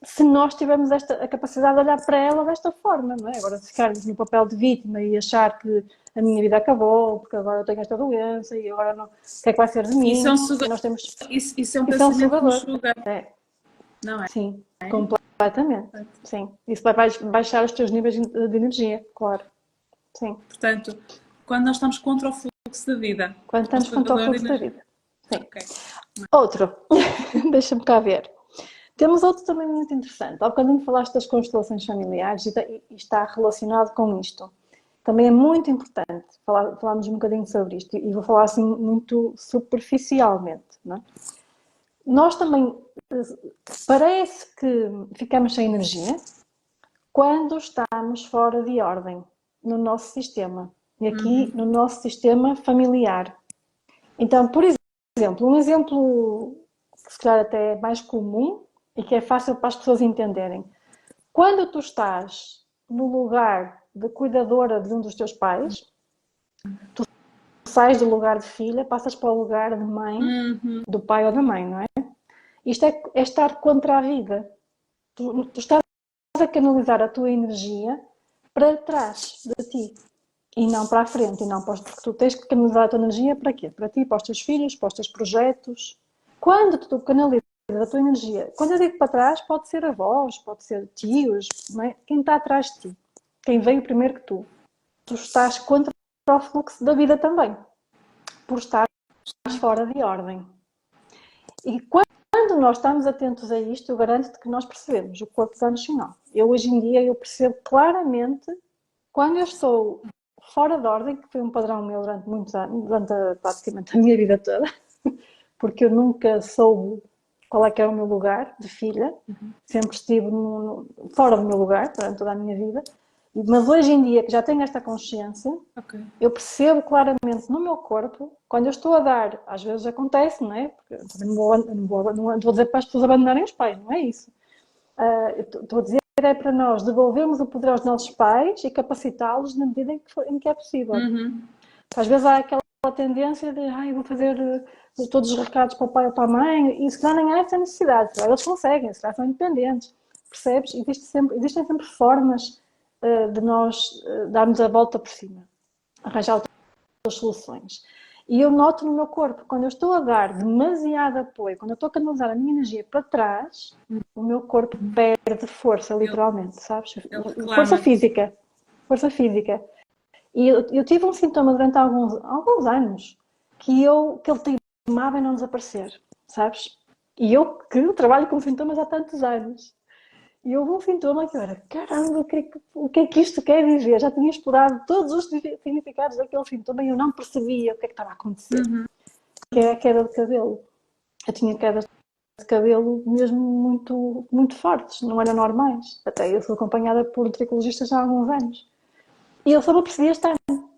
se nós tivermos a capacidade de olhar para ela desta forma, não é? Agora, se ficarmos no papel de vítima e achar que a minha vida acabou, porque agora eu tenho esta doença e agora não, o que é que vai ser de Isso mim? é um, E nós temos. isso é um Isso é um pensamento que nos sugador. julga, É, não é? sim, completamente. Sim. Isso vai baixar os teus níveis de energia, claro. Sim. Portanto, quando nós estamos contra o fluxo da vida, Quando estamos contra o fluxo da vida. Sim. Okay. Outro, deixa-me cá ver. Temos outro também muito interessante. Há bocadinho falaste das constelações familiares e está relacionado com isto. Também é muito importante falarmos um bocadinho sobre isto e vou falar assim muito superficialmente. Não é? Nós também, parece que ficamos sem energia quando estamos fora de ordem no nosso sistema. E aqui no nosso sistema familiar. Então, por exemplo, um exemplo que se calhar até é mais comum e que é fácil para as pessoas entenderem. Quando tu estás no lugar de cuidadora de um dos teus pais, tu sais do lugar de filha, passas para o lugar de mãe, do pai ou da mãe, não é? Isto é estar contra a vida. Tu estás a canalizar a tua energia para trás de ti e não para a frente, e não para porque tu tens que canalizar a tua energia para quê? Para ti, para os teus filhos, para os teus projetos. Quando tu canalizas a tua energia, quando eu digo para trás, pode ser avós, pode ser tios, não é? Quem está atrás de ti, quem veio primeiro que tu. Tu estás contra o fluxo da vida também, por estar fora de ordem. E quando nós estamos atentos a isto, eu garanto-te que nós percebemos o corpo emocional. Eu hoje em dia eu percebo claramente quando eu estou fora de ordem, que foi um padrão meu durante muitos anos, durante praticamente a minha vida toda, porque eu nunca soube qual é que era o meu lugar de filha, sempre estive fora do meu lugar durante toda a minha vida, mas hoje em dia que já tenho esta consciência, eu percebo claramente no meu corpo, quando eu estou a dar, às vezes acontece, não é? Porque não vou dizer para as pessoas abandonarem os pais, não é isso. Estou a dizer é para nós devolvermos o poder aos nossos pais e capacitá-los na medida em que é possível. Às vezes há aquela tendência de vou fazer todos os recados para o pai ou para a mãe, e se calhar nem há essa necessidade, eles conseguem, se calhar são independentes, percebes? Existem sempre formas de nós darmos a volta por cima, arranjar soluções. E eu noto no meu corpo, quando eu estou a dar demasiado apoio, quando eu estou a canalizar a minha energia para trás, o meu corpo perde força, literalmente, sabes? Ele Força reclama. física. Força física. E eu tive um sintoma durante alguns anos que ele teimava em não desaparecer, sabes? E eu que trabalho com sintomas há tantos anos. E houve um sintoma que eu era, caramba, o que é que isto quer dizer? Já tinha explorado todos os significados daquele sintoma e eu não percebia o que é que estava a acontecer. Que é a queda de cabelo. Eu tinha quedas de cabelo mesmo muito, muito fortes, não eram normais. Até eu sou acompanhada por tricologistas há alguns anos. E eu só me percebi este ano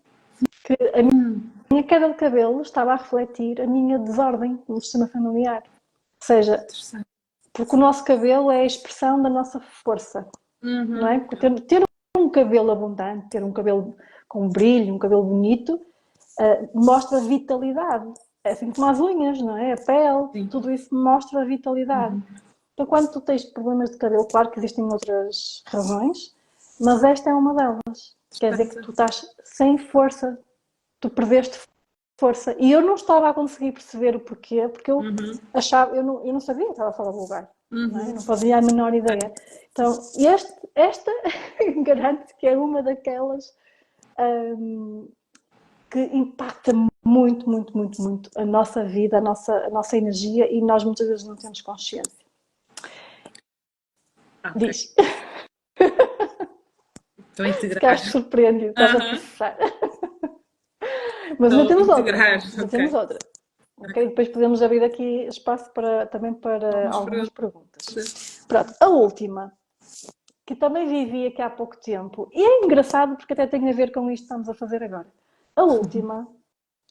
que a minha queda de cabelo estava a refletir a minha desordem no sistema familiar. Ou seja, porque o nosso cabelo é a expressão da nossa força, não é? Porque ter um cabelo abundante, ter um cabelo com brilho, um cabelo bonito, mostra vitalidade. É assim como as unhas, não é? A pele, Sim. tudo isso mostra vitalidade. Então, quando tu tens problemas de cabelo, claro que existem outras razões, mas esta é uma delas. Quer dizer que tu estás sem força, tu perdeste força. E eu não estava a conseguir perceber o porquê, porque eu achava, eu não sabia que estava fora do lugar. Não é? Eu não fazia a menor ideia. Então, esta garanto que é uma daquelas que impacta muito, muito, muito, muito a nossa vida, a nossa energia e nós muitas vezes não temos consciência. Okay. Diz. Estou a integrar. Ficaste surpreendido, estás a processar. Mas ainda temos outra. Ainda temos outra. Okay? Depois podemos abrir aqui espaço também para algumas perguntas. Pronto, a última, que também vivi aqui há pouco tempo, e é engraçado porque até tem a ver com isto que estamos a fazer agora. A última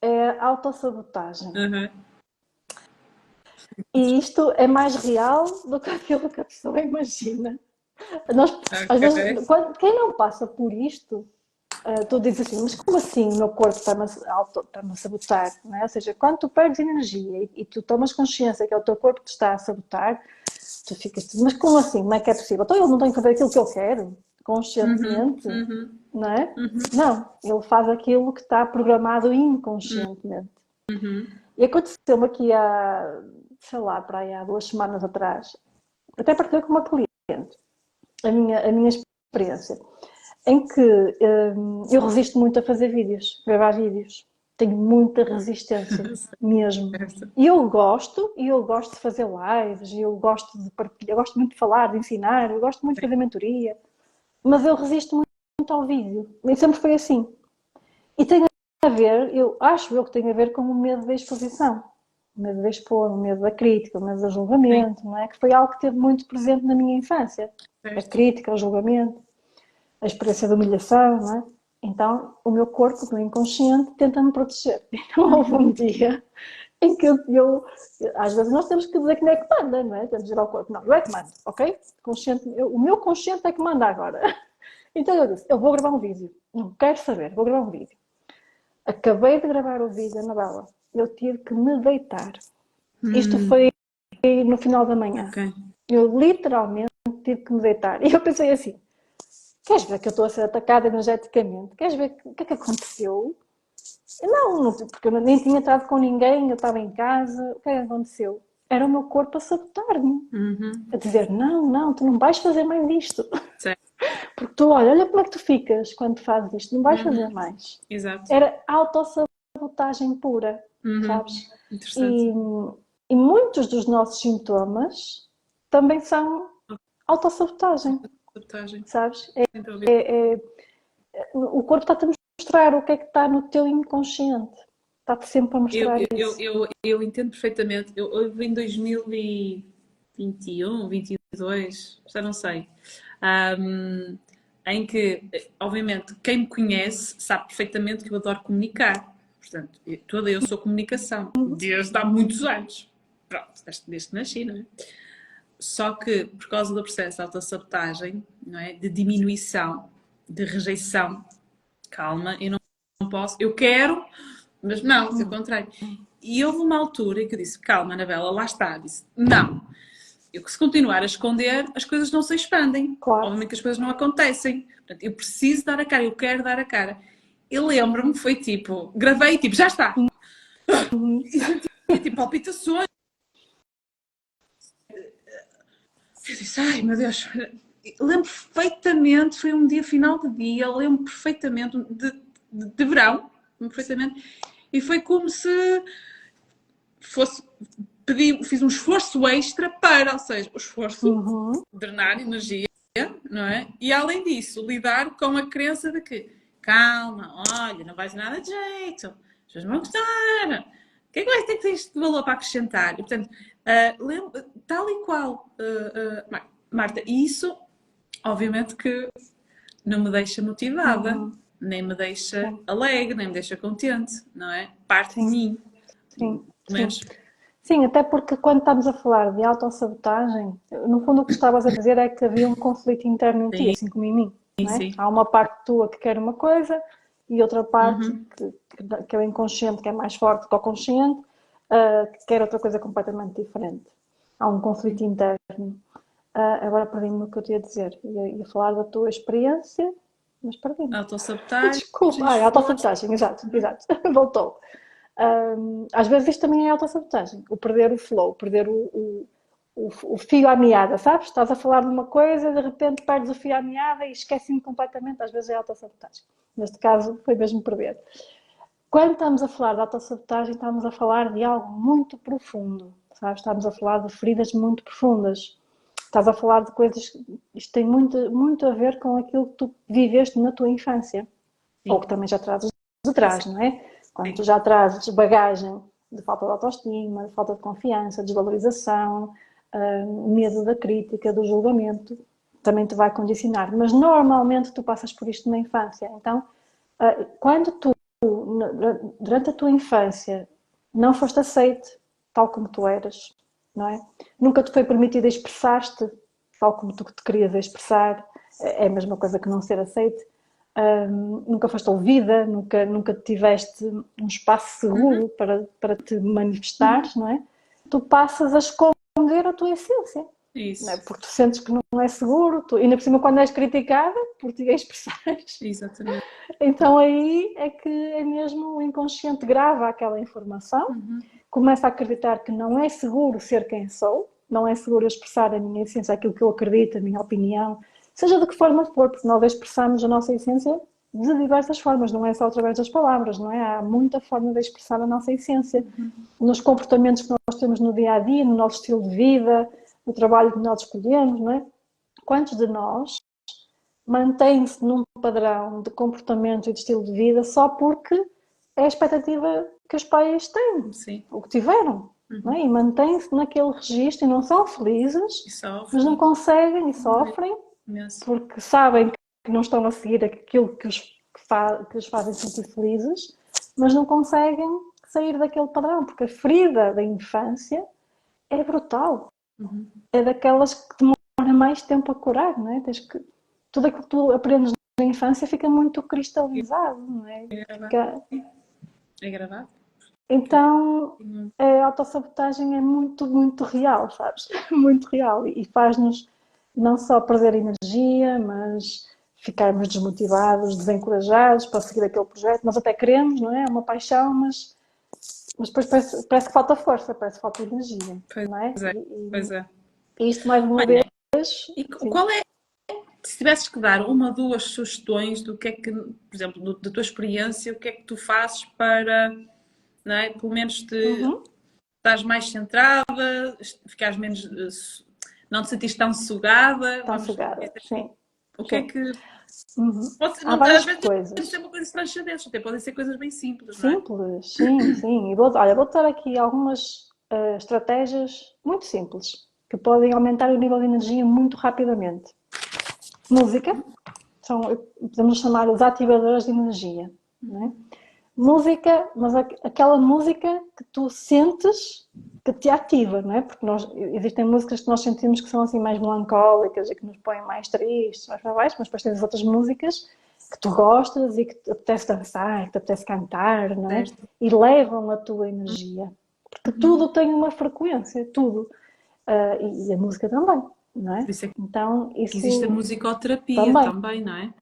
é a autossabotagem. E isto é mais real do que aquilo que a pessoa imagina. Às vezes, quem não passa por isto, tu dizes assim, mas como assim o meu corpo está-me a sabotar? Não é? Ou seja, quando tu perdes energia e tu tomas consciência que é o teu corpo que te está a sabotar, tu ficas assim, mas como assim? Como é que é possível? Então ele não tem que fazer aquilo que eu quero, conscientemente, não é? Não, ele faz aquilo que está programado inconscientemente. E aconteceu-me aqui sei lá, para aí há 2 semanas atrás, até partilhei com uma cliente, a minha experiência, em que eu resisto muito a fazer vídeos, gravar vídeos. Tenho muita resistência, mesmo. E eu gosto de fazer lives, eu gosto de partilhar, eu gosto muito de falar, de ensinar, eu gosto muito de fazer mentoria, mas eu resisto muito ao vídeo. E sempre foi assim. E tem a ver, acho eu que tem a ver com o medo da exposição. O medo de expor, o medo da crítica, o medo do julgamento, não é? Que foi algo que esteve muito presente na minha infância. A crítica, o julgamento, a experiência de humilhação, não é? Então, o meu corpo, no inconsciente, tenta-me proteger. Então, houve um dia em que às vezes nós temos que dizer quem é que manda, não é? Temos de dizer ao corpo, não, eu é que mando, ok? O meu consciente é que manda agora. Então eu disse, eu vou gravar um vídeo. Não quero saber, vou gravar um vídeo. Acabei de gravar o vídeo, Anabela. Eu tive que me deitar. Isto foi no final da manhã. Eu literalmente tive que me deitar. E eu pensei assim, queres ver que eu estou a ser atacada energeticamente? Queres ver o que é que aconteceu? Não, porque eu nem tinha estado com ninguém, eu estava em casa. O que é que aconteceu? Era o meu corpo a sabotar-me. A dizer, não, tu não vais fazer mais isto. Porque tu, olha como é que tu ficas quando fazes isto, não vais fazer mais. Exato. Era autossabotagem pura, sabes? Interessante. E muitos dos nossos sintomas também são autossabotagem, sabes? O corpo está-te a mostrar o que é que está no teu inconsciente. Está-te sempre a mostrar isso. Eu entendo perfeitamente. Eu em 2021, 22, já não sei, em que, obviamente, quem me conhece sabe perfeitamente que eu adoro comunicar. Portanto, eu sou comunicação, desde há muitos anos. Pronto, desde que nasci, não é? Só que, por causa do processo de autossabotagem, não é? De diminuição, de rejeição, calma, eu não posso, eu quero, mas não, pelo contrário. E houve uma altura em que eu disse, calma, Anabela, lá está. Disse, não, se continuar a esconder, as coisas não se expandem. Claro. Obviamente que as coisas não acontecem. Portanto, eu preciso dar a cara, eu quero dar a cara. eu lembro-me, foi tipo, gravei tipo, já está. Uhum. E senti tipo palpitações. Eu disse, ai meu Deus, lembro perfeitamente, foi um dia final de dia, lembro perfeitamente de verão, lembro perfeitamente, e foi como se fosse, fiz um esforço extra para, ou seja, o esforço Uhum. de drenar energia, não é? E além disso, lidar com a crença de que, calma, olha, não vais nada de jeito, as pessoas vão gostar, o que é que vais ter que ter isto de valor para acrescentar? E, portanto, tal e qual, Marta, isso, obviamente que não me deixa motivada, Uhum. nem me deixa Sim, alegre, nem me deixa contente, não é? Parte de sim, mim, sim, sim. mas Sim, até porque quando estamos a falar de autossabotagem, no fundo o que estavas a dizer é que havia um conflito interno em ti, sim, assim como em mim, não é? sim. Há uma parte tua que quer uma coisa e outra parte Uhum. que é o inconsciente, que é mais forte que o consciente, que quer outra coisa completamente diferente. Há um conflito interno. Agora perdi-me no que eu te ia dizer. Ia falar da tua experiência, mas perdi-me. Autossabotagem, Desculpa. esforço. Autossabotagem, exato, exato. Voltou. Às vezes isto também é autossabotagem, o perder o flow, perder o fio à meada, sabes? Estás a falar de uma coisa, de repente perdes o fio à meada e esqueces-me completamente, às vezes é autossabotagem. Neste caso foi mesmo perder. Quando estamos a falar de autossabotagem, estamos a falar de algo muito profundo, sabes? Estamos a falar de feridas muito profundas. Estás a falar de coisas. Isto tem muito, muito a ver com aquilo que tu viveste na tua infância, ou Sim, que também já trazes de trás, não é? Quando tu sim. já trazes bagagem de falta de autoestima, de falta de confiança, desvalorização, medo da crítica, do julgamento, também te vai condicionar. Mas normalmente tu passas por isto na infância. Então, quando tu, durante a tua infância, não foste aceite tal como tu eras, não é? Nunca te foi permitido expressar-te tal como tu te querias expressar, é a mesma coisa que não ser aceite. Nunca foste ouvida, nunca tiveste um espaço Uhum, seguro para te manifestares, uhum. não é? Tu passas a esconder a tua essência, não é? Isso, Porque tu sentes que não é seguro, ainda por cima quando és criticada por te expressares, exatamente. então aí é que é mesmo o inconsciente grava aquela informação, Uhum, começa a acreditar que não é seguro ser quem sou, não é seguro expressar a minha essência, aquilo que eu acredito, a minha opinião, seja de que forma for, porque nós expressamos a nossa essência de diversas formas, não é só através das palavras, não é? Há muita forma de expressar a nossa essência, uhum. nos comportamentos que nós temos no dia a dia, no nosso estilo de vida, no trabalho que nós escolhemos, não é? Quantos de nós mantém-se num padrão de comportamento e de estilo de vida só porque é a expectativa que os pais têm, Sim. ou que tiveram, não é? Uhum. E mantêm-se naquele registro e não são felizes, E mas não sofrem. conseguem e sofrem Imenso. porque sabem que não estão a seguir aquilo que os fazem sentir felizes, mas não conseguem sair daquele padrão, porque a ferida da infância é brutal, Uhum. é daquelas que demora mais tempo a curar, não é? Tudo aquilo que tu aprendes na infância fica muito cristalizado, não é? É gravado. Fica... É gravado. Então a autossabotagem é muito, muito real, sabes? Muito real e faz-nos não só perder energia, mas ficarmos desmotivados, desencorajados para seguir aquele projeto. Nós até queremos, não é? É uma paixão, mas depois parece que falta força, parece que falta energia, Pois não é? é, pois é. E isto mais uma vez, Olha, e sim. qual é, se tivesses que dar uma, duas sugestões do que é que, por exemplo, da tua experiência, o que é que tu fazes para, não é, pelo menos te Uhum. estás mais centrada, ficares menos, não te sentires tão sugada, Tão vamos sugada, dizer assim. sim, O que é sim. que Uhum. pode ser, Há às várias vezes não pode ser coisas. uma coisa transcendente, até podem ser coisas bem simples, não é? Simples, sim, sim. E olha, vou dar aqui algumas estratégias muito simples que podem aumentar o nível de energia muito rapidamente. Música, são, podemos chamar os ativadores de energia. Não é? Música, mas aquela música que tu sentes que te ativa, não é? Porque existem músicas que nós sentimos que são assim mais melancólicas e que nos põem mais tristes, mais para baixo, mas depois tens outras músicas que tu gostas e que te apetece dançar, que te apetece cantar, não é? Certo. E levam a tua energia. Porque Uhum. tudo tem uma frequência, tudo. E a música também, não é? Por isso é Então, que existe a isso musicoterapia também. também, não é?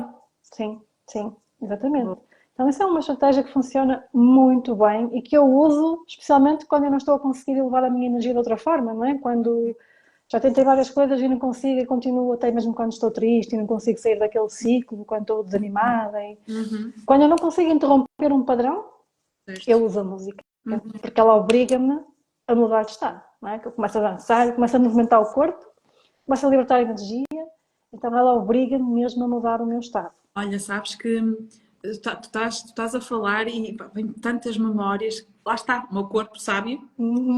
Sim, sim, exatamente. Boa. Então, isso é uma estratégia que funciona muito bem e que eu uso especialmente quando eu não estou a conseguir elevar a minha energia de outra forma, não é? Quando já tentei várias coisas e não consigo e continuo até mesmo quando estou triste e não consigo sair daquele ciclo, quando estou desanimada. E... Quando eu não consigo interromper um padrão, eu Certo. uso a música, porque ela obriga-me a mudar de estado, não é? Que eu começo a dançar, começo a movimentar o corpo, começo a libertar energia, então ela obriga-me mesmo a mudar o meu estado. Olha, sabes que tu estás a falar e pá, vem tantas memórias. Lá está, o meu corpo sábio.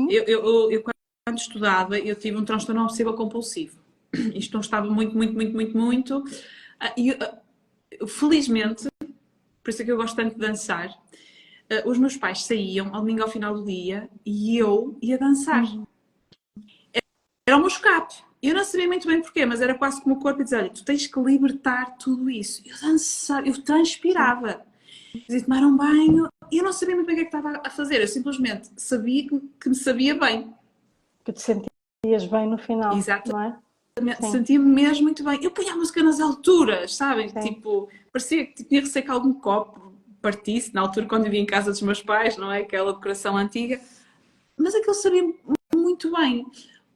Eu, quando estudava, eu tive um transtorno obsessivo compulsivo. Isto não estava muito, muito, muito, muito, muito. Felizmente, por isso é que eu gosto tanto de dançar, os meus pais saíam ao domingo ao final do dia e eu ia dançar. Era o meu escape. Eu não sabia muito bem porquê, mas era quase como o corpo a dizer: olha, tu tens que libertar tudo isso. Eu dançava, eu transpirava. Dizia tomar um banho e eu não sabia muito bem o que é que estava a fazer. Eu simplesmente sabia que me sabia bem. Que te sentias bem no final, Exatamente. não é? Sim, Sentia-me mesmo muito bem. Eu punha a música nas alturas, sabem? sim. Tipo, parecia que tinha receio que algum copo partisse, na altura quando eu vivia em casa dos meus pais, não é? Aquela decoração antiga. Mas aquilo sabia muito bem.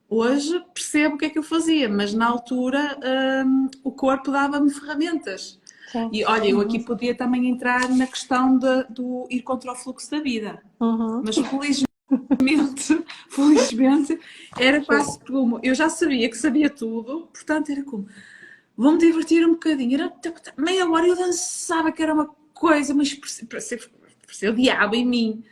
Hoje percebo o que é que eu fazia, mas na altura o corpo dava-me ferramentas. Sim. E olha, eu aqui podia também entrar na questão do ir contra o fluxo da vida. Mas felizmente, era quase como. Eu já sabia que sabia tudo, portanto era como. Vou-me divertir um bocadinho. Era meia hora eu dançava, que era uma coisa, mas parecia o diabo em mim.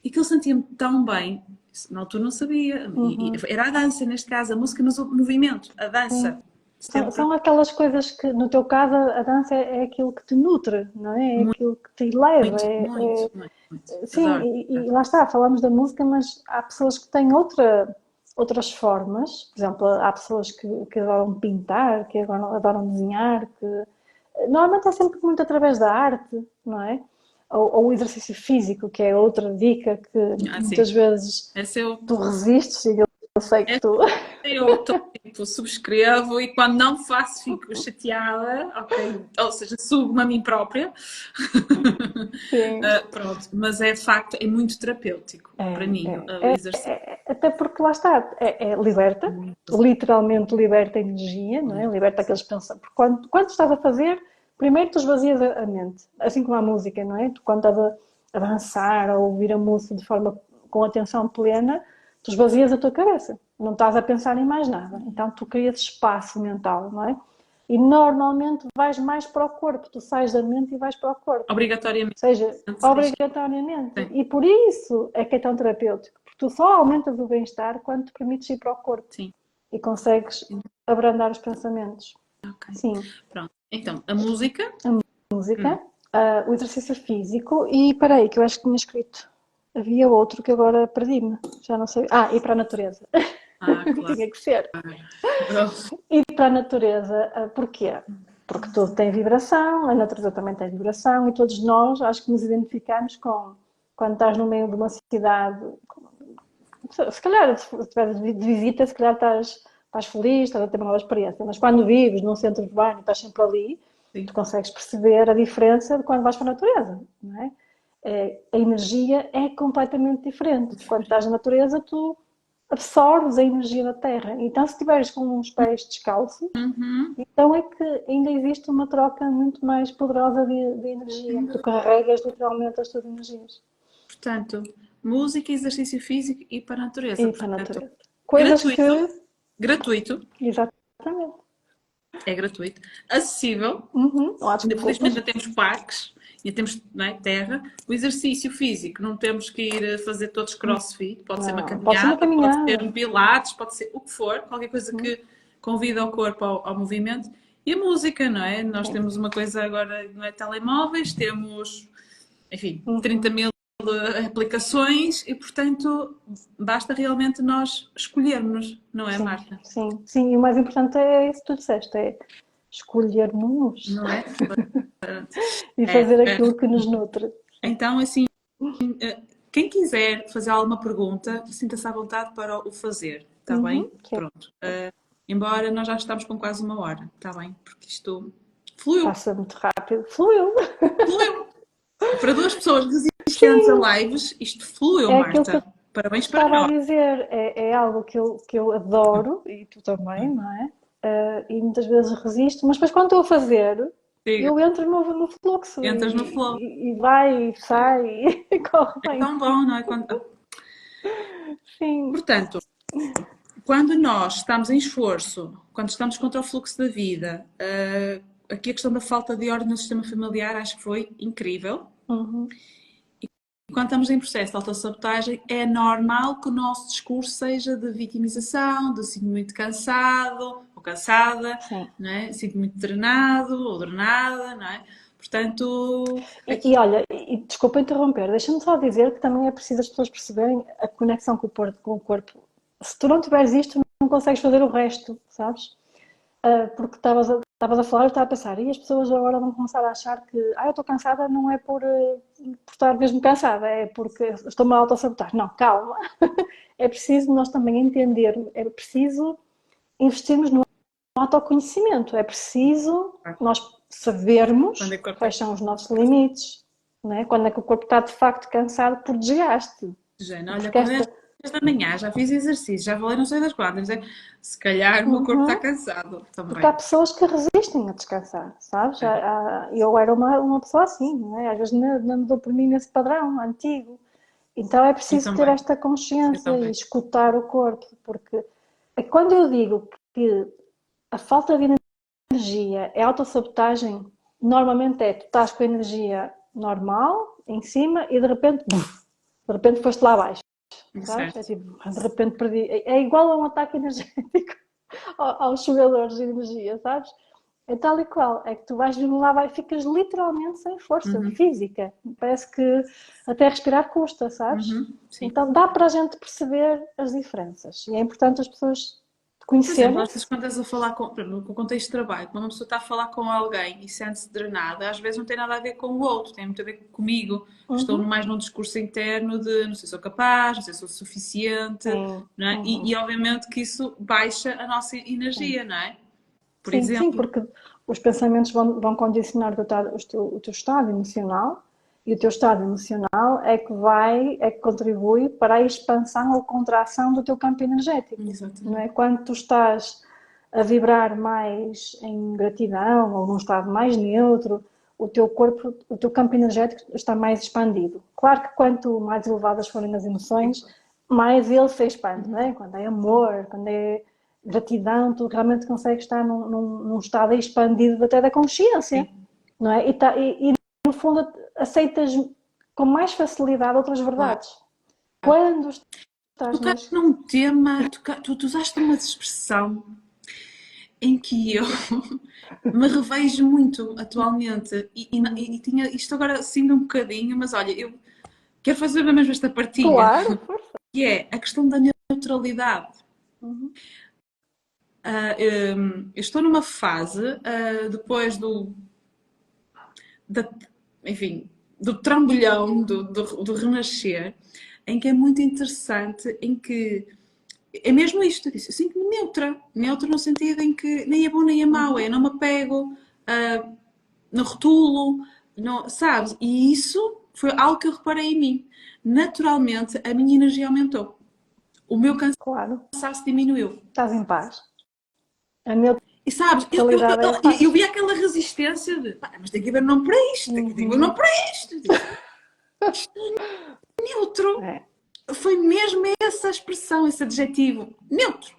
E que eu sentia-me tão bem. Na altura não sabia. E era a dança, neste caso, a música no movimento, a dança. Sim. São, Sempre são aquelas coisas que, no teu caso, a dança é aquilo que te nutre, não é? É muito, aquilo que te eleva. muito, muito, muito. Sim, Adoro. e lá está, falamos da música, mas há pessoas que têm outras formas. Por exemplo, há pessoas que adoram pintar, que adoram desenhar, que normalmente é sempre muito através da arte, não é? Ou o exercício físico, que é outra dica que Ah, sim. muitas vezes Esse eu, tu resistes e eu sei que tu. eu tipo, subscrevo e quando não faço fico chateada, ok? Ou seja, subo-me a mim própria. Sim. Pronto, mas é de facto, é muito terapêutico para mim o exercício. Até porque lá está, liberta, literalmente liberta energia, não é? Liberta aqueles pensamentos. Porque quando estás a fazer, primeiro tu esvazias a mente, assim como a música, não é? Tu quando estás a dançar, a ouvir a música de forma com atenção plena, tu esvazias a tua cabeça, não estás a pensar em mais nada. Então tu crias espaço mental, não é? E normalmente vais mais para o corpo, tu sais da mente e vais para o corpo. Obrigatoriamente. Seja, Se diz. obrigatoriamente. Sim, E por isso é que é tão terapêutico, porque tu só aumentas o bem-estar quando te permites ir para o corpo sim. e consegues abrandar os pensamentos. Ok. Sim, Pronto. Então, a música. música, o exercício físico e peraí, que eu acho que tinha escrito. Havia outro que agora perdi-me, já não sei. Ah, e para a natureza. Claro. Tinha que ser. Pronto. E para a natureza, porquê? Porque tudo tem vibração, a natureza também tem vibração e todos nós acho que nos identificamos com quando estás no meio de uma cidade. Se calhar, se estiveres de visita, se calhar estás feliz, estás a ter uma nova experiência, mas quando vives num centro urbano e estás sempre ali, Sim. tu consegues perceber a diferença de quando vais para a natureza, não é? A energia é completamente diferente. Quando estás na natureza, tu absorves a energia da terra. Então, se estiveres com os pés descalços, então é que ainda existe uma troca muito mais poderosa de energia. Tu carregas literalmente as tuas energias. Portanto, música, exercício físico e para a natureza. E para a Portanto, natureza. Coisas que. gratuito, gratuito, Exatamente. é gratuito, acessível. Não há Felizmente desculpas. ainda temos parques, ainda temos, não é, terra. O exercício físico, não temos que ir a fazer todos crossfit, pode ser uma Não, pode ser uma caminhada, pode ser caminhada. um pilates, pode ser o que for, qualquer coisa que convida o corpo ao movimento. E a música, não é? Nós Sim. temos uma coisa agora, não é? Telemóveis, temos, enfim, 30 mil aplicações e, portanto, basta realmente nós escolhermos, não é, Sim, Marta? sim, sim. E o mais importante é isso que tu disseste, é escolhermos Não é? e fazer aquilo que nos nutre. Então, assim, quem quiser fazer alguma pergunta, sinta-se à vontade para o fazer, está bem? Que é, Pronto. Embora nós já estamos com quase uma hora, está bem? Porque isto fluiu, passa muito rápido. Fluiu. fluiu. Para duas pessoas resistentes Sim, a lives, isto fluiu, é aquilo que eu Marta. Parabéns para estava a nós. dizer, é algo que eu adoro, e tu também, não é? E muitas vezes resisto, mas depois quando estou a fazer, Diga, eu entro no fluxo entras no e, flow. e vai e sai e corre É bem. tão bom, não é? Sim. Portanto, quando nós estamos em esforço, quando estamos contra o fluxo da vida, aqui a questão da falta de ordem no sistema familiar acho que foi incrível. Uhum. E quando estamos em processo de autossabotagem, é normal que o nosso discurso seja de vitimização, de sinto muito cansado ou cansada, Sim. não é? Sinto muito drenado ou drenada, não é? Portanto, E olha, desculpa interromper, deixa-me só dizer que também é preciso as pessoas perceberem a conexão com o corpo. Se tu não tiveres isto, não consegues fazer o resto, sabes? Porque estavas a falar, eu estava a pensar, e as pessoas agora vão começar a achar que eu estou cansada não é por estar mesmo cansada, é porque estou-me a autossabotar. Não, calma. É preciso nós também entendermos, é preciso investirmos no autoconhecimento, é preciso nós quando é sabermos que corpo é quais são os nossos limites, não é? Quando é que o corpo está de facto cansado por desgaste. género, olha, Porque quando é esta. às 10 da manhã, já fiz exercício, já falei não sei das quantas, se calhar o meu corpo está Uhum. cansado Porque há também. pessoas que resistem a descansar, sabes? É, Eu era uma pessoa assim, não é? Às vezes não me dou por mim nesse padrão antigo. Então é eu preciso ter também, esta eu consciência e também. escutar o corpo, porque quando eu digo que a falta de energia é autossabotagem, normalmente tu estás com a energia normal, em cima, e de repente foste lá abaixo, sabes? É Certo. tipo, de repente perdi. É igual a um ataque energético aos jogadores de energia, sabes? É tal e qual, é que tu vais mesmo lá e ficas literalmente sem força Uhum, física. Parece que até respirar custa, sabes? uhum, sim. Então dá para a gente perceber as diferenças. E é importante as pessoas Por exemplo, conhecerem. às vezes quando estás a falar com, por exemplo, no contexto de trabalho, quando uma pessoa está a falar com alguém e sente-se drenada, às vezes não tem nada a ver com o outro, tem muito a ver comigo. Estou Uhum. mais num discurso interno de não sei se sou capaz, não sei se sou suficiente, Sim, não é? uhum. E obviamente que isso baixa a nossa Sim. energia, não é? Por Sim, sim, exemplo. porque os pensamentos vão condicionar o teu estado emocional e o teu estado emocional é que contribui para a expansão ou contração do teu campo energético, não é? Exatamente. Quando tu estás a vibrar mais em gratidão ou num estado mais neutro, o teu corpo, o teu campo energético está mais expandido. Claro que quanto mais elevadas forem as emoções, mais ele se expande, não é? Quando é amor, quando é gratidão, tu realmente consegues estar num estado expandido até da consciência, Sim, não é? E no fundo aceitas com mais facilidade outras claro. verdades. Quando estás Tocaste neste. num tema, tu usaste uma expressão em que eu me revejo muito atualmente e tinha isto agora assim um bocadinho, mas olha, eu quero fazer mesmo esta partilha, Claro, força. que é a questão da neutralidade. Uhum. Eu estou numa fase, depois da, enfim, do trambolhão, do renascer, em que é muito interessante, em que é mesmo isto, eu sinto-me neutra no sentido em que nem é bom nem é mau, Uhum. não me apego, no rotulo, sabes? E isso foi algo que eu reparei em mim. Naturalmente, a minha energia aumentou. O meu Claro, cansaço diminuiu. estás em paz. A E sabes, neutralidade é a eu paz. vi aquela resistência de mas tem que haver nome para isto, tem que haver nome Uhum. para isto. Neutro. É. Foi mesmo essa expressão, esse adjetivo. Neutro.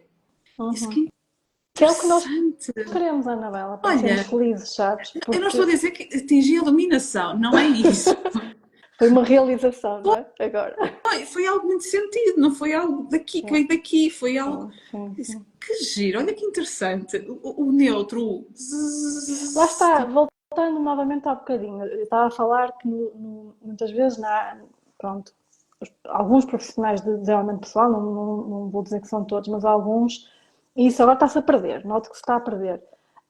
Isso Uhum. que Que é o que nós interessante. queremos, Anabela, para sermos Olha, felizes, sabes? eu não estou a Porque dizer que atingi a iluminação, não é isso. foi uma realização, não é? Agora. Foi algo muito sentido, não foi algo daqui que É. veio daqui, foi algo. Sim, sim, Disse, sim. que giro, olha que interessante. O neutro, Lá está, voltando novamente há bocadinho, eu estava a falar que muitas vezes, pronto, alguns profissionais de desenvolvimento pessoal, não vou dizer que são todos, mas alguns, e isso agora está-se a perder, noto que se está a perder.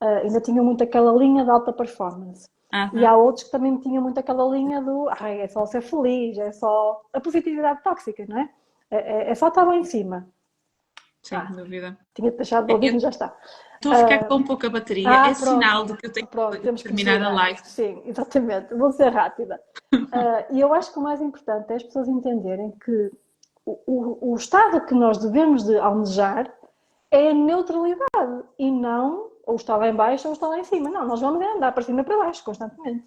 Ainda tinham muito aquela linha de alta performance. E há Aham, outros que também tinham muito aquela linha do é só ser feliz, é só a positividade tóxica, não é? É só estar lá em cima. sem dúvida. Tinha deixado de ouvir, mas já está. Estou a ficar com pouca bateria, é pronto, sinal de que eu tenho pronto, temos que terminar a live. Sim, exatamente. Vou ser rápida. E eu acho que o mais importante é as pessoas entenderem que o estado que nós devemos de almejar é a neutralidade e não ou está lá em baixo ou está lá em cima. Não, nós vamos andar para cima e para baixo constantemente.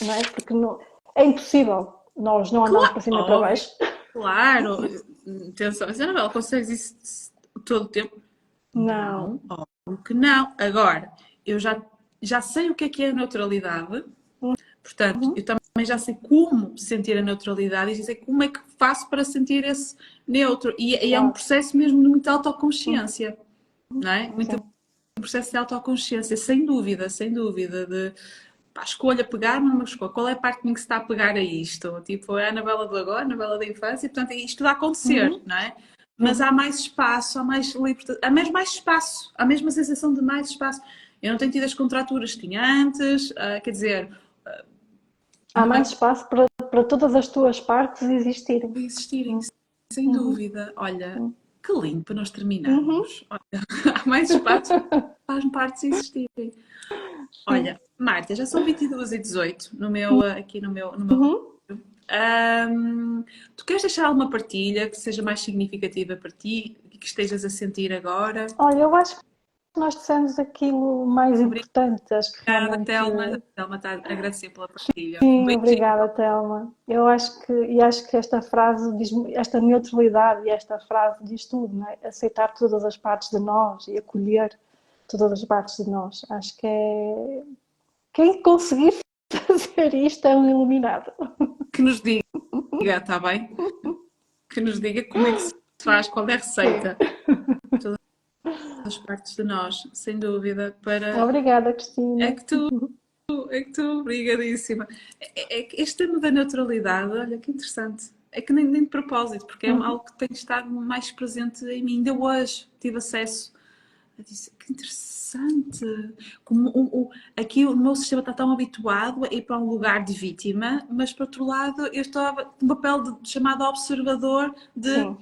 Não é? Porque não, é impossível nós não andarmos para cima e para baixo. Claro, atenção, mas Anabela, consegues isso todo o tempo? Não. Óbvio que não. Agora, eu já sei o que é a neutralidade, portanto, eu também já sei como sentir a neutralidade e já sei como é que faço para sentir esse neutro. E é um processo mesmo de muita autoconsciência, não é? Muito processo de autoconsciência, sem dúvida, de pá, escolha pegar-me numa escolha. Qual é a parte de mim que se está a pegar a isto? Tipo, é a Anabela do agora, a Anabela da infância, e portanto, isto vai acontecer, não é? Mas há mais espaço, há mais liberdade, há mesmo mais espaço, há mesmo a sensação de mais espaço. Eu não tenho tido as contraturas que tinha antes, quer dizer... Há mais espaço para todas as tuas partes existirem. Sem dúvida. Olha, que lindo para nós terminarmos. Olha, há mais espaço para as partes existirem. Olha, Marta, já são 22h18 aqui no meu tu queres deixar alguma partilha que seja mais significativa para ti e que estejas a sentir agora? Olha, eu acho que nós dissemos aquilo mais importante. Acho que obrigada, Telma. Telma está a agradecer pela partilha. Sim, obrigada, Telma. Eu acho que esta frase diz, esta neutralidade e esta frase diz tudo, não é? Aceitar todas as partes de nós e acolher todas as partes de nós. Acho que é quem conseguir fazer isto é um iluminado. Que nos diga, está bem? Que nos diga como é que se faz, qual é a receita. Todas as partes de nós, sem dúvida. Obrigada, Cristina. É que tu, obrigadíssima. Este tema da neutralidade, olha que interessante. É que nem de propósito, porque é algo que tem estado mais presente em mim. Ainda hoje tive acesso. Eu disse, que interessante. Como aqui o meu sistema está tão habituado a ir para um lugar de vítima, mas por outro lado eu estava no papel chamado observador de...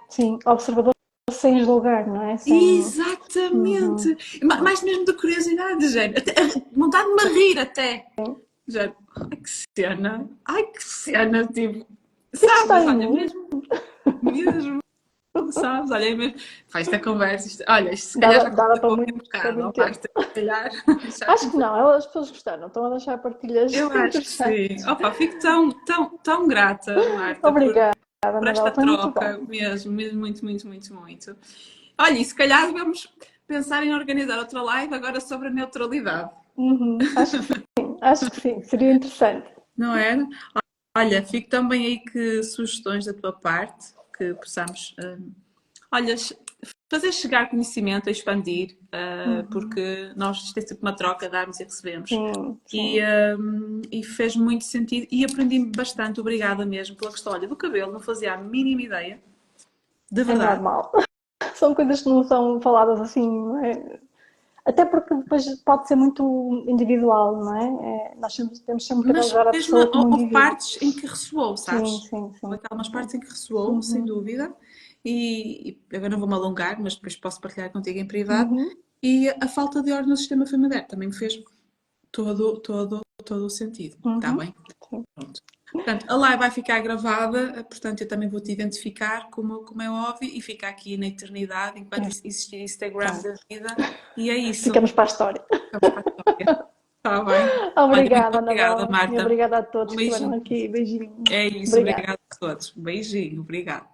Sim, observador sem julgar, não é? Exatamente. Mais mesmo de curiosidade, gente. Vontade de me rir até. Gente, ai que cena, tipo... Sabes, olha, mesmo. Sabes? Olha, mesmo. Faz esta conversa. Olha, isto se calhar já dá para muito, um bocado. Acho que não, as pessoas gostaram. Estão a deixar partilhas. Eu acho que sim. Opa, fico tão grata, Marta. Obrigada, por esta troca. Mesmo, muito. Olha, e se calhar devemos pensar em organizar outra live agora sobre a neutralidade. Acho que sim, seria interessante. Não era? Olha, fico também aí que sugestões da tua parte, que possamos, olha, fazer chegar conhecimento, a expandir, porque nós isto é sempre uma troca, darmos e recebemos. Sim. E fez muito sentido e aprendi bastante, obrigada mesmo pela questão, olha, do cabelo, não fazia a mínima ideia, de verdade. É normal. São coisas que não são faladas assim, não é? Até porque depois pode ser muito individual, não é? Nós temos sempre que analisar a pessoa como houve partes em que ressoou, sabes? Sim. Houve algumas partes em que ressoou, sem dúvida. E agora não vou-me alongar, mas depois posso partilhar contigo em privado. E a falta de ordem no sistema familiar também me fez todo o sentido. Está bem? Pronto. Portanto, a live vai ficar gravada, portanto eu também vou-te identificar, como é óbvio, e fica aqui na eternidade, enquanto existir Instagram da vida, e é isso. Ficamos para a história. Está bem? Obrigada, obrigada, Marta. E obrigada a todos que estiveram aqui. Beijinho. É isso, obrigada a todos. Beijinho, obrigada.